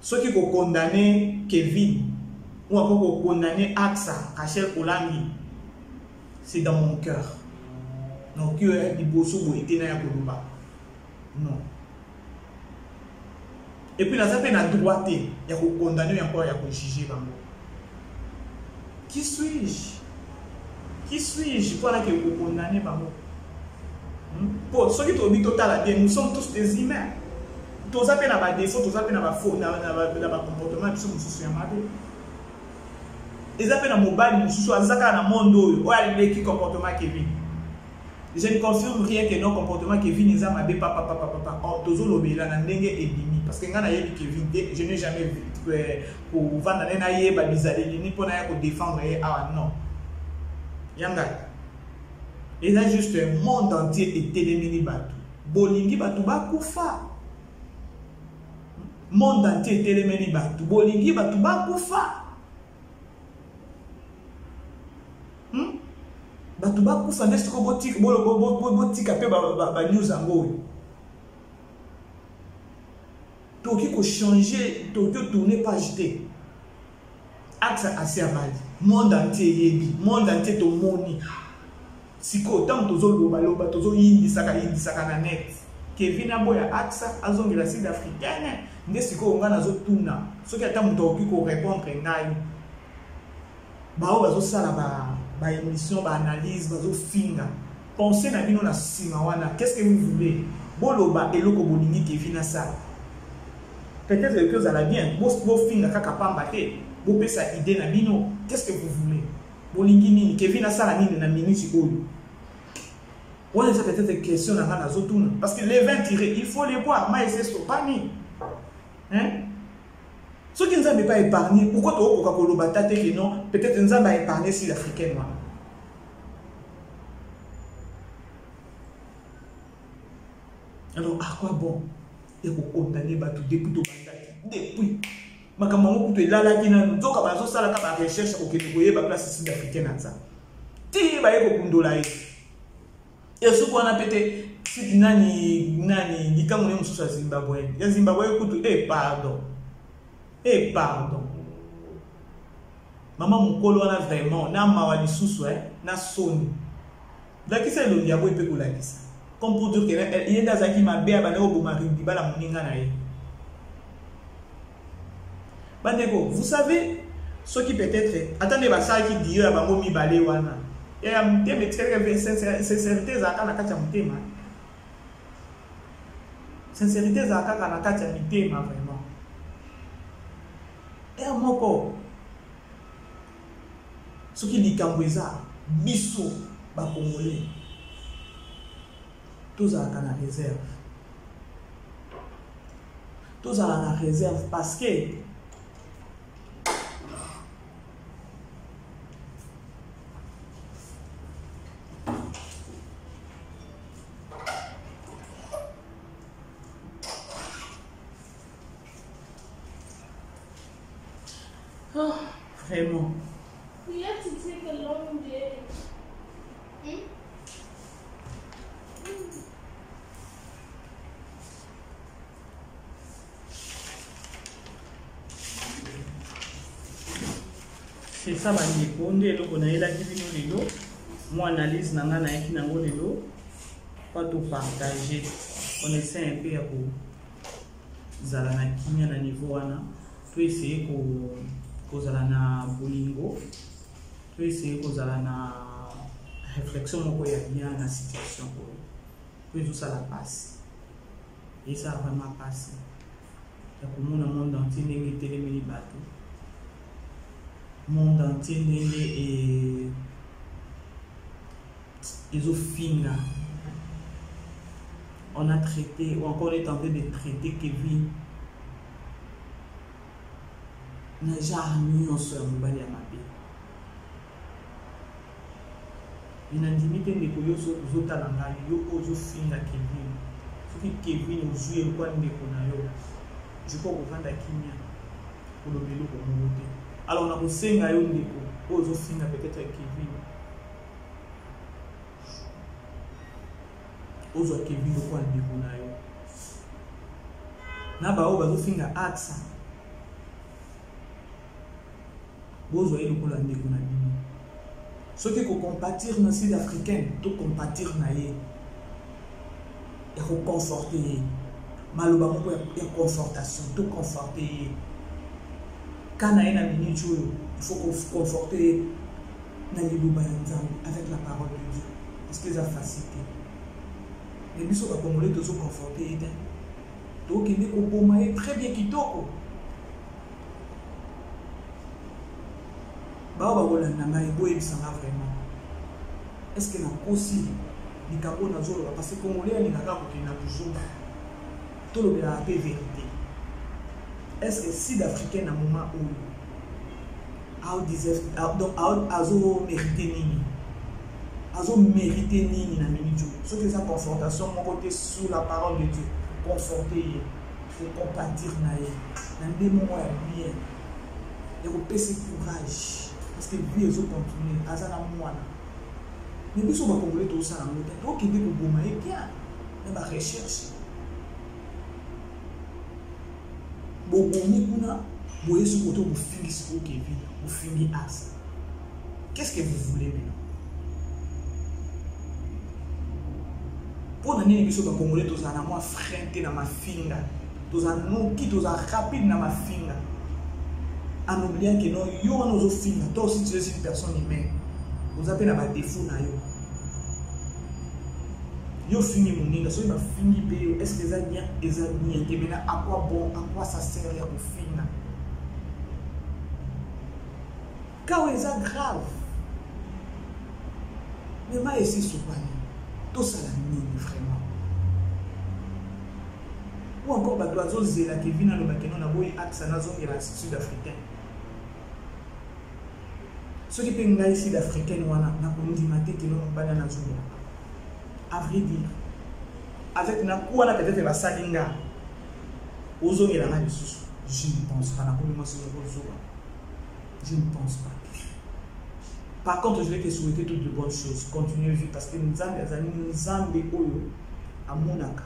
Ceux qui ont condamné Kevin ou encore condamné Axa, Rachel Olangi, c'est dans mon cœur. Donc il y a des bossous qui étaient dans la Koluba. Non. Et puis dans cette droite, il y a condamné encore, il y a juger. Qui suis-je? Qui suis-je pour que vous condamnez par moi? Pour ceux qui ont total, nous sommes tous des humains. Tous les appels à défaut, tous les appels à faux, dans le comportement, nous sommes tous humains. Les appels à mobile, nous sommes tous dans le monde où il y a qui comportement Kevin. Je ne confirme rien que non comportement Kevin is ma papa. Tous les là dans dengue et bimi parce que quand il y a Kevin, je n'ai jamais vu pour vendre un aïe babizalé ni pour défendre ah non. Yanga. Et là, juste un monde entier est télémini batu. Bolingi batu bakufa. Monde entier est télémini batu. Bolingi batu bakufa. Batu bakufa n'est-ce que botique botique apé ba news ango. Toki ko changer, toki tourner page T. Axe assez aval. Monde entier yebi, monde entier to moni. Siko tant tozo loba tozo yindi saka na net. Kevin aboya axa azongi la sud africaine. Nde siko ngana zo tuna. Soki ata muto oki ko répondre ngai. Ba o bazo sala ba émission ba analyse bazo finga. Pensez na bino na sima wana. Qu'est-ce que vous voulez? Boloba eloko bolingi Kevin ça. Peut-être que vous allez bien. Bo finga kaka pamba te. Vous pouvez ça idée na bino. Qu'est-ce que vous voulez? Bolingi nini Kevin a ça la nini na minute oyo. On a peut-être des questions dans la zone parce que les 20 tirés, il faut les voir. Mais c'est stopani. Hein? Ceux qui ne savent pas épargner, pourquoi tu as Coca-Cola que non? Peut-être qu'ils n'ont pas épargné si l'Africain noir. Alors à quoi bon? Il faut condamner Batou depuis tout depuis. Makamamo kuto elala kina nzoka bazo sala ka ba recherche ko ke boye ba place sud-africaine na ça. Ti ba yeko kundola yi. Et ce qu'on a pété si nani likamune mususu ya Zimbabwe. Ya Zimbabwe kuto pardon. Pardon. Maman mukolo wana vraiment na mawa lisusu na soni. Daki c'est le diabo pe ko la kisa. Comme pour dire que il y a des qui m'a bien bané au bomari di bala muninga na ye. Bandeko, vous savez, Ce qui peut-être, attendez, ça qui dit, à bango mi balé wana. Et à m'te mais sincérité zaka na kacha m'tema. Sincérité zaka na kacha m'tema vraiment. Et à mon corps, ce qui dit kambweza, biso, ba congolais, tous à la réserve. Tous à la réserve parce que oh, vraiment. C'est ça, on moi analyse nanga na yaki nango lelo pas tout partager on essaie un peu pour zala na kimia na niveau wana to essayer ko zala na bolingo to essayer ko zala na réflexion moko ya bien na situation ko tout ça la passe et ça a vraiment passé ya ko mona monde entier ndenge telemeli bato monde entier et ils ont fini. On a traité, ou encore on est en train de traiter Kevin. N'a jamais en soi un bali à ma vie. Il a dit que les coyotes sont dans la yo ozo fini à Kevin. Ce qui Kevin au jouer quoi ne connaît. Je crois qu'on va d'Akimia pour le vélo pour monter. Alors on a aussi un yo ndeko ozo fini peut-être Kevin. Ozo Kevin le quoi ndeko na yo. Na ba o bazo fini axa. Bozo ele ko la ndeko na bino. Ce qui est compatir dans le sud-africain, tout compatir na ye. Et reconforter. Maloba moko ya confortation, tout conforter. Quand on a une minute, il faut conforter avec la parole de Dieu. Parce que ça facilité. Les bisous à Congolais te sont confortés. Donc il est très bien kitoko. Vraiment. Est-ce que na aussi ni kabo na zolo parce que Congolais ni kaka ko na toujours tout le la vérité. Est-ce que Sud-Africain à un moment où Azo mérité nini Azo mérité nini na minute ce que sa confrontation mon côté sous la parole de Dieu conforter faut compatir na ye na ndemo ya bien et ko pese courage parce que vie ezo continuer azana mwana mais biso ba congolais to ça na moto donc il dit ko boma et bien na ba recherche bon kuna boye ce côté vous finissez au Kevin vous finissez à ça qu'est-ce que vous voulez maintenant pour nani biso ba congolais to ça na moi freinté na ma finga to ça non qui to ça rapide na ma finga en oubliant que non yo on nos finga toi aussi tu es une personne humaine vous appelez na défaut na yo yo fini mon nina so il va finir bé est-ce que ça bien que maintenant à quoi bon à quoi ça sert ya ko finir quand c'est grave mais moi ici souvent tout ça la mine vraiment ou encore ba doizo zela que vient le bakeno na boy axe na zone ya sud-africain ceux qui payent ngai sud-africain wana na ko ndimate que non bana na zone. À vrai dire, avec na quoi la peut-être la salinga, aux zones et la main je ne pense pas. Je ne pense pas. Par contre, je vais te souhaiter toutes de bonnes choses. Continuez vivre parce que nous avons des oyo à Monaka.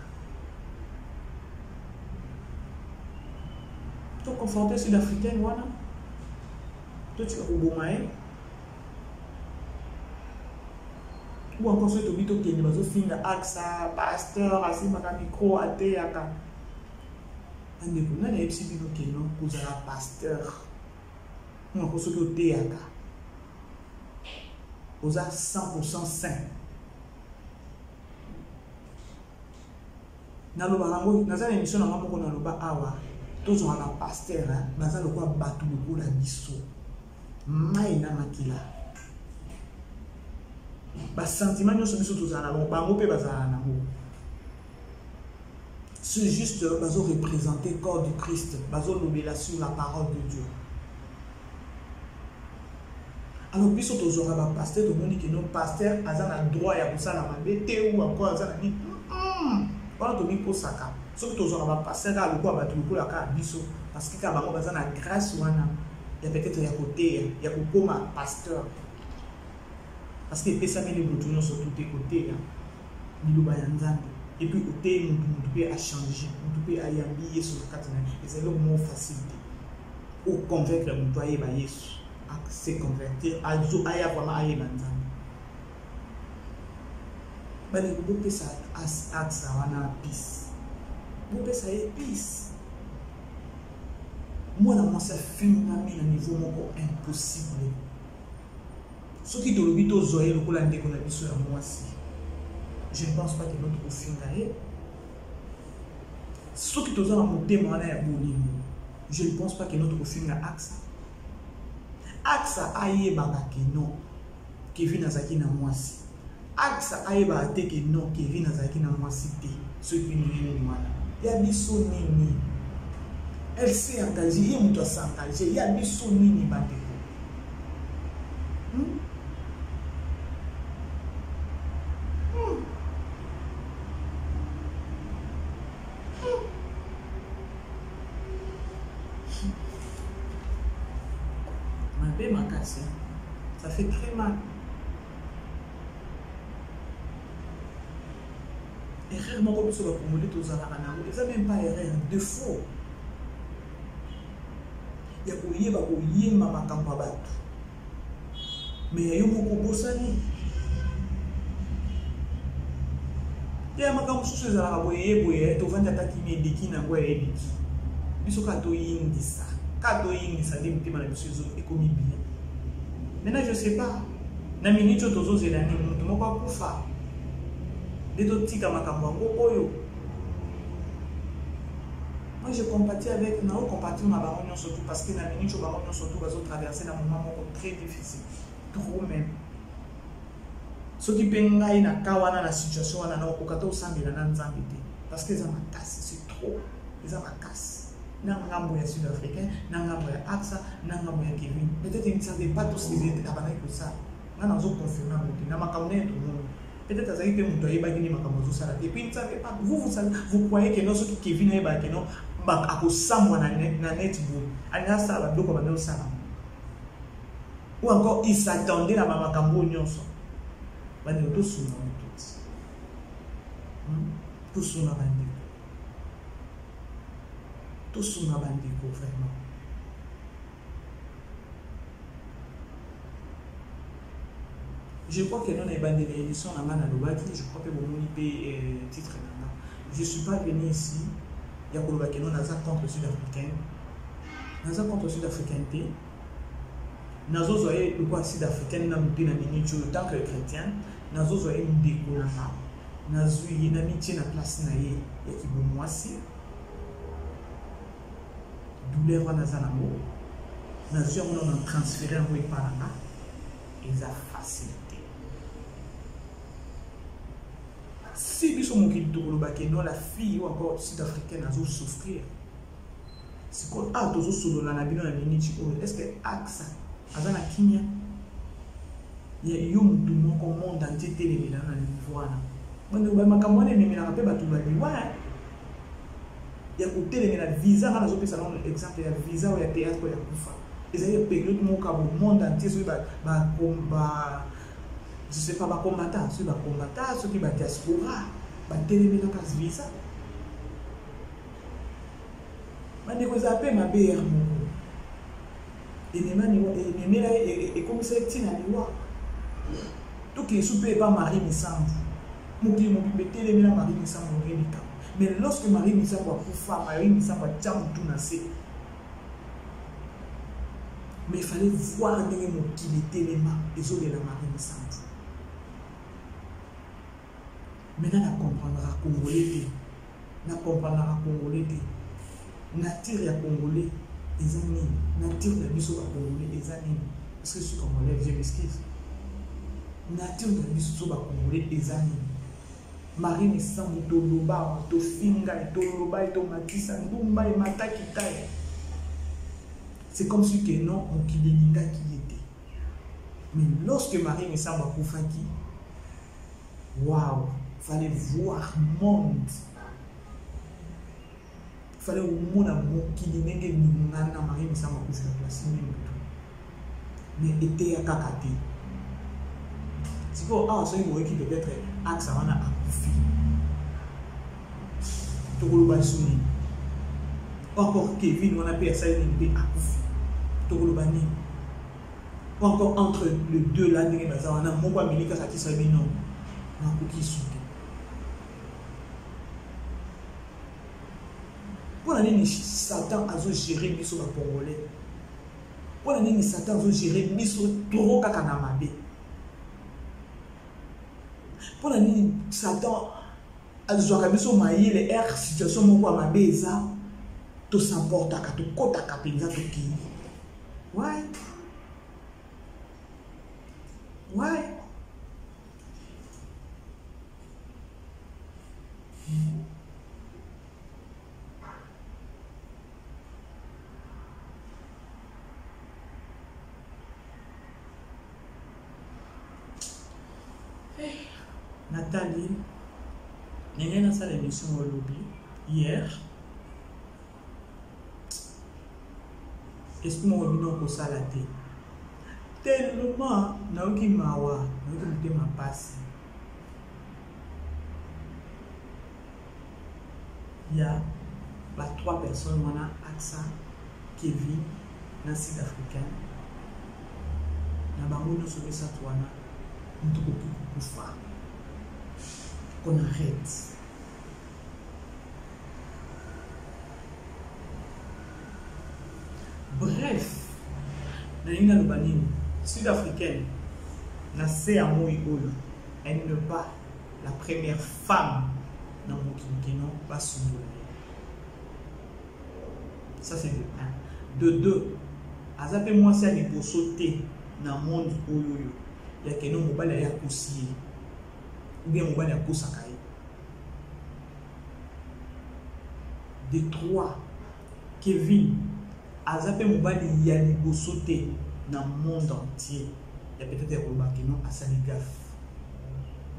Tu es confronté sud-africain, voilà. Toi, tu es au Bomaï. Ou encore ceux qui ont été au fin de AXA, pasteur, assis ma micro, athée, aka. On est pour nous, on est pasteur. On a ce que tu es aux 100% sain. Dans la émission, on a awa. Tous on a pasteur, baza lokwa batu lokola biso. Mai na makila. Ba sentiment nyonso biso tozana na bango pe bazana nango. C'est juste bazo représenter corps du Christ, bazo lobela sur la parole de Dieu. Alors biso tozora ba pasteur to moni que non pasteur azana droit ya kusala mabe te ou encore azana ni voilà to mi posaka. Sauf que tozora ba pasteur ka lokwa batu lokola ka biso parce que ka bango bazana grâce wana ya peut-être ya côté ya kokoma pasteur. Parce que pesa mele botuno sur tous les côtés liloba ya nzambe. Et puis côté nous peut a changer, nous peut a yambier sur le katana et c'est le mot facilité. Ou convaincre le mutwaye ba Yesu à se convertir à zo aya vraiment aye nzambe. Ba ne ko pesa aksa wana peace. Bo pesa e peace. Moi na moi ça fin na mi na niveau moko impossible. Ce qui te le dit aux oreilles, le couleur qu'on a mis sur moi aussi. Je ne pense pas que notre offrande est. Ce qui te a monté, je ne pense pas que notre offrande est AXA. AXA aye bagake non. Kevin Azaki na moi aussi. AXA aye bagake non. Kevin Azaki na moi aussi. Ce qui nous vient de moi. Il y a biso nini. Elle s'est engagée. Il y a muto s'engager. Il y a biso nini bateko. Ma casse, ça fait très mal. Erreur, mon copain, sur le comodé, tous en aranago, et ça même pas erreur, de faux. Il y a pour y ma campabat. Mais il y a eu mon cobo sali. Il y a ma campabat sous ces araboyés, boyé, tu vas t'attaquer mes diki n'a pas été dit. Biso kato yin dit ça. Kato yin dit ça, des petits malades, monsieur, et comme bien. Maintenant, je ne sais pas. Na minute tozo zelani mutu moko kufa. Deto tika makambo oyo. Moi je compatis avec na compatis ma baron surtout parce que na minute baron surtout va traverser un moment très difficile. Trop même. Ce qui peut ngai na kawana na situation wana na okata osambela na nzambe te parce que ça m'a cassé, c'est trop. Ça m'a cassé. Nangambo ya sud-africain, nangambo ya AXA, nangambo ya Kevin. Peut-être qu'ils ne savaient pas tous les états avant que ça. Nous avons confirmé na makamone tout le monde. Peut-être que ça a été mon doigt bagini makamozo ça. Et puis ils ne savaient pas. Vous croyez que non ce qui Kevin est bagé non, bak akosamwa na net boom. Anya ça la bloko ba ça. Ou encore ils s'attendaient na makambo nyonso. Ba ne to suna tout. Tout suna bandi. Tout ce qu'on a vraiment. Je crois que nous avons des éditions à Manalobaki. Je crois que vous avez titre. Je ne suis pas venu ici. Il y a que nous avons contre Sud-Africain. Nous avons contre Sud-Africain. Nous avons le quoi Sud-Africain dans le tant que chrétien. Nous avons une découverte. Nous avons une amitié dans la place. Et qui vous moi aussi. Douleur wana za nango nation on a transféré en voie par là et ça facilité si biso mokili tokoloba ke non la fille ou encore sud-africaine azo souffrir c'est quoi ah tozo solola na bino na minute est-ce que AXA azana kimia ya yo mutu moko monde entier telemela na niveau wana bando ba makambo ne memela pe batu ba liwa il y a côté la visa dans les salon exemple ya visa ou ya théâtre ya kufa ils ont période mon cabo monde entier sur ba combat je sais pas ba combattant sur ba combattant ceux qui ba diaspora ba télémé dans place visa ba ne ko zape ma BR mon et même là et comme ça tina liwa tout qui est soupé pas Marie Misambu mon qui mon bébé télémé la Marie Misambu rédika. Mais lorsque Marie Misa va pour faire, Marie Misa va tout nasser. Mais il fallait voir qu'il était les mains. Les autres de la marine sans. Maintenant, on comprendra Congolais. On comprendra Congolais. Nature ya Congolais, les amis. Nature de biso ba Congolais, les amis. Parce que je suis Congolais, je m'excuse. Nature de biso ba Congolais, les amis. Marine sans toloba, to finga, toloba, to matisa, ndumba et mataki taille. C'est comme si que non, on qui délinga qui était. Mais lorsque Marine sans ba koufaki, waouh, fallait voir le monde. Il fallait au monde à mon qui n'était pas marié, mais ça m'a couché la place. Mais était à Kakati. C'est quoi? Ah, c'est une qui peut-être axe à Wana à Koufi. Togolo Bassouni. Encore Kevin, on a payé ça, il est à Koufi. Togolo Bani. Encore entre les deux là, on a mon quoi, Milika Kati Sabi, non. On a Kouki Souké. Pour l'année, Satan a géré Bisso la Congolais. Pour l'année, Satan a géré Bisso Toro Kakanamabe. Pour l'année, Satan a géré Bisso Maïe, les airs, situation Moko Amabeza, tout s'emporte à tout côté à Kapinza tout qui. Ouais. Ouais. Nathalie, il y a dans l'émission au lobby hier. Est-ce que moi je vais ça la tête? Tellement, naoki mawa, naoki ma passe. Il y a 3 personnes, on a Aksa, Kevin, dans le Sud-Africain. Dans le Sud Africain, qu'on arrête. Bref, dans l'Albanie sud-africaine, elle n'est pas la première femme dans mon Kinkino, pas son nom. Ça c'est de 1. De 2, moi ça pour sauter dans le monde où il y a que nous mobile à coussier ou bien mobile à coussakaï. De 3, Kevin Azapé mobile il y a pour sauter dans le monde entier. Il y a peut-être des robots qui n'ont pas ça les gaffe.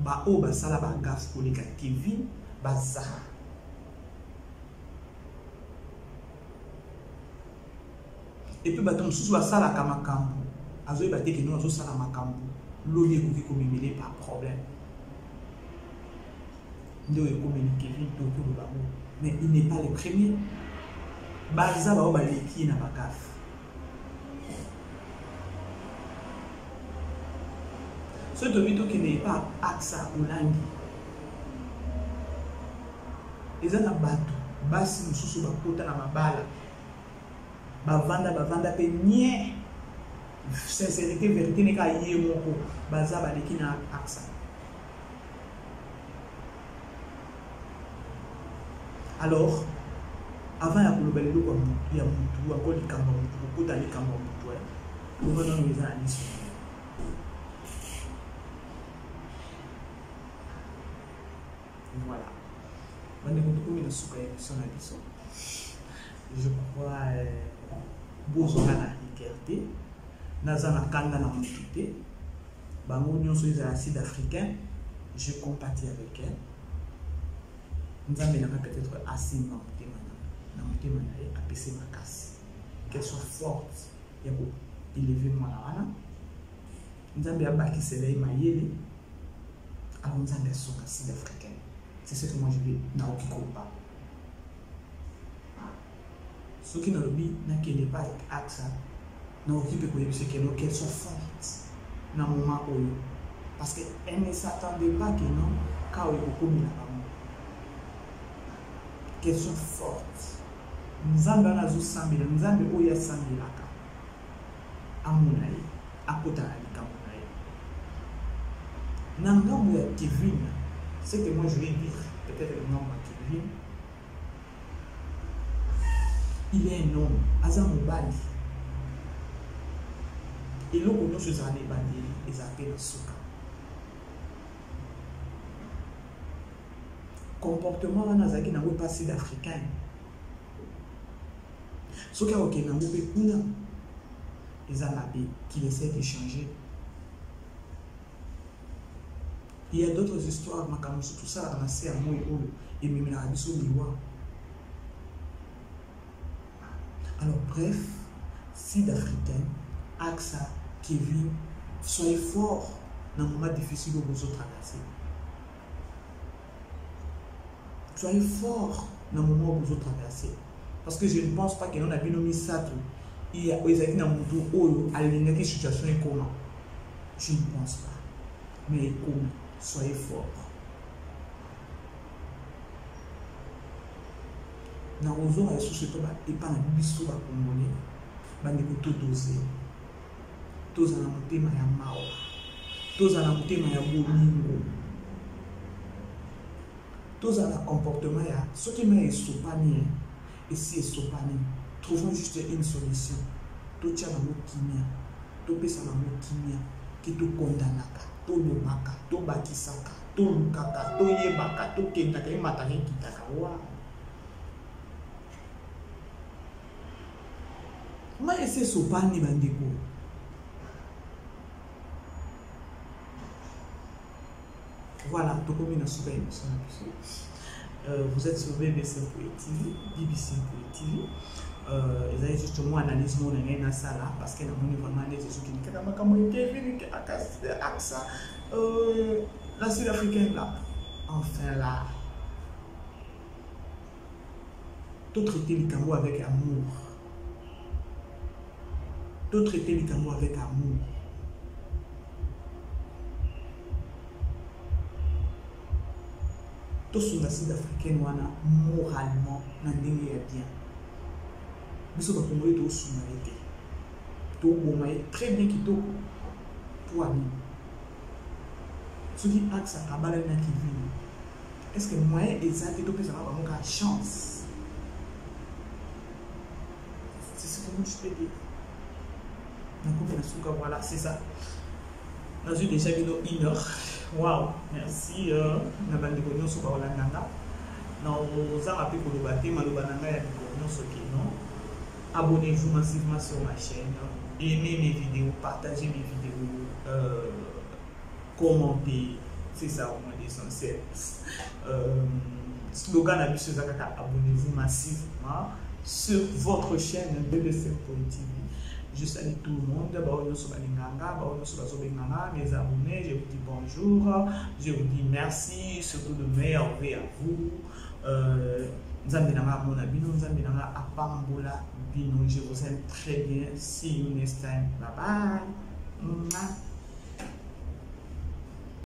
Bah oh bah ça là bah gaffe pour les gars Kevin bah ça. Et puis bah ton sous ça la kamakambo. Azo bah t'es que nous azo ça la makambo. L'eau est couverte comme il pas problème. Nous est comme Kevin tout le babo. Mais il n'est pas le premier. Bah ça bah oh bah les qui n'a pas gaffe. Ce domito qui n'est pas Aksa ou Langi. Ils ont un bateau. Basi mususu bakota na mabala. Bavanda pe nie. Sincérité, vérité n'est qu'à yé moko. Baza baleki na Aksa. Alors, avant ya kolobela eloko ya mutu, encore likambo mutu, kokota likambo mutu. Gouvernement nous a dit. Voilà. Je crois Bozona na Ikerté, Nazana Kanda na Moutouté, Bango Nyonso les Sud-Africains, je compatis avec elle. Nous avons peut-être assez dans mon témoin, à PC ma casse. Qu'elle soit forte, il y a élevé moi là. Nous avons bâti soleil maïeli, alors nous avons des Sud-Africains. C'est ce que moi je vais dans le combat. Ceux qui n'ont pas avec AXA, n'ont pas qu'elles sont fortes dans le moment où. Parce qu'elles ne s'attendaient pas que non, quand ils ont commis là-bas. Qu'elles sont fortes. Nous avons 100 000, nous avons 100 000. amonaye akota na likambo na ye na ngambo ya Kevin c'est que moi je vais dire peut-être le nom de Kevin il est un homme aza mobali eloko nyonso ezala na ebandeli ezala mpe na suka comportement wana azalaki nango epa sud-africain soki akokende nango mpe kuna eza mabe qu'il essaie d'échanger. Il y a d'autres histoires makambo tout ça amassé à moi et même la biso liwa. Alors bref, sud-africain, AXA, Kevin, soyez forts dans le moment difficile où vous traversez. Soyez forts dans le moment où vous traversez. Parce que je ne pense pas qu'on a bien mis ça tout. Il y a des gens qui ont une situation comment. Je ne pense pas. Mais comment? Soyez forts. Dans les autres, il n'y a pas de biso à Congolais. Il y a des dosés. Tous en a monté à Mao. Tous en a monté à Bolingo. Tous en a comportement. Ce qui m'a soupani, et si est soupani, trouvons juste une solution. Tout tient dans le kimia. Tout pèse dans le kimia. Qui te condamne. To lobaka, to bakisaka, to lukaka, to yebaka, to kendaka, et matari kitaka. Waouh! Ma ese sopani bandeko. Voilà, tout comme une super émission. Vous êtes sur BBC TV, BBC TV. Ils ont justement analysé mon année dans ça là parce que nous avons vraiment des choses qui nous la Sud-Africaine là, enfin là, tout traiter les Cameroun avec amour, tout traiter les Cameroun avec amour. Tout sur la Sud-Africaine moralement, n'a bien. Mais ce que vous voulez, tout très bien qui tout pour ami. Ce qui a ça à balai qui vit. Est-ce que moi et ça que tout peut ça va avoir chance? C'est ce que je peux dire. Voilà, c'est ça. Dans une déjà vidéo 1 heure. Waouh, merci. Na bandi ko nyonso ba olanganga. Na oza rappeler ko le baté malobananga ya ko nyonso ki non. Abonnez-vous massivement sur ma chaîne, aimez mes vidéos, partagez mes vidéos, commentez, c'est ça au moins l'essentiel. Slogan ambitieux, abonnez-vous massivement sur votre chaîne BBC TV. Je salue tout le monde, mes abonnés, je vous dis bonjour, je vous dis merci, surtout de meilleurs vœux à vous. Nzambinanga mon abino, Nzambinanga apambola bino, je vous aime très bien. See you next time. Bye bye.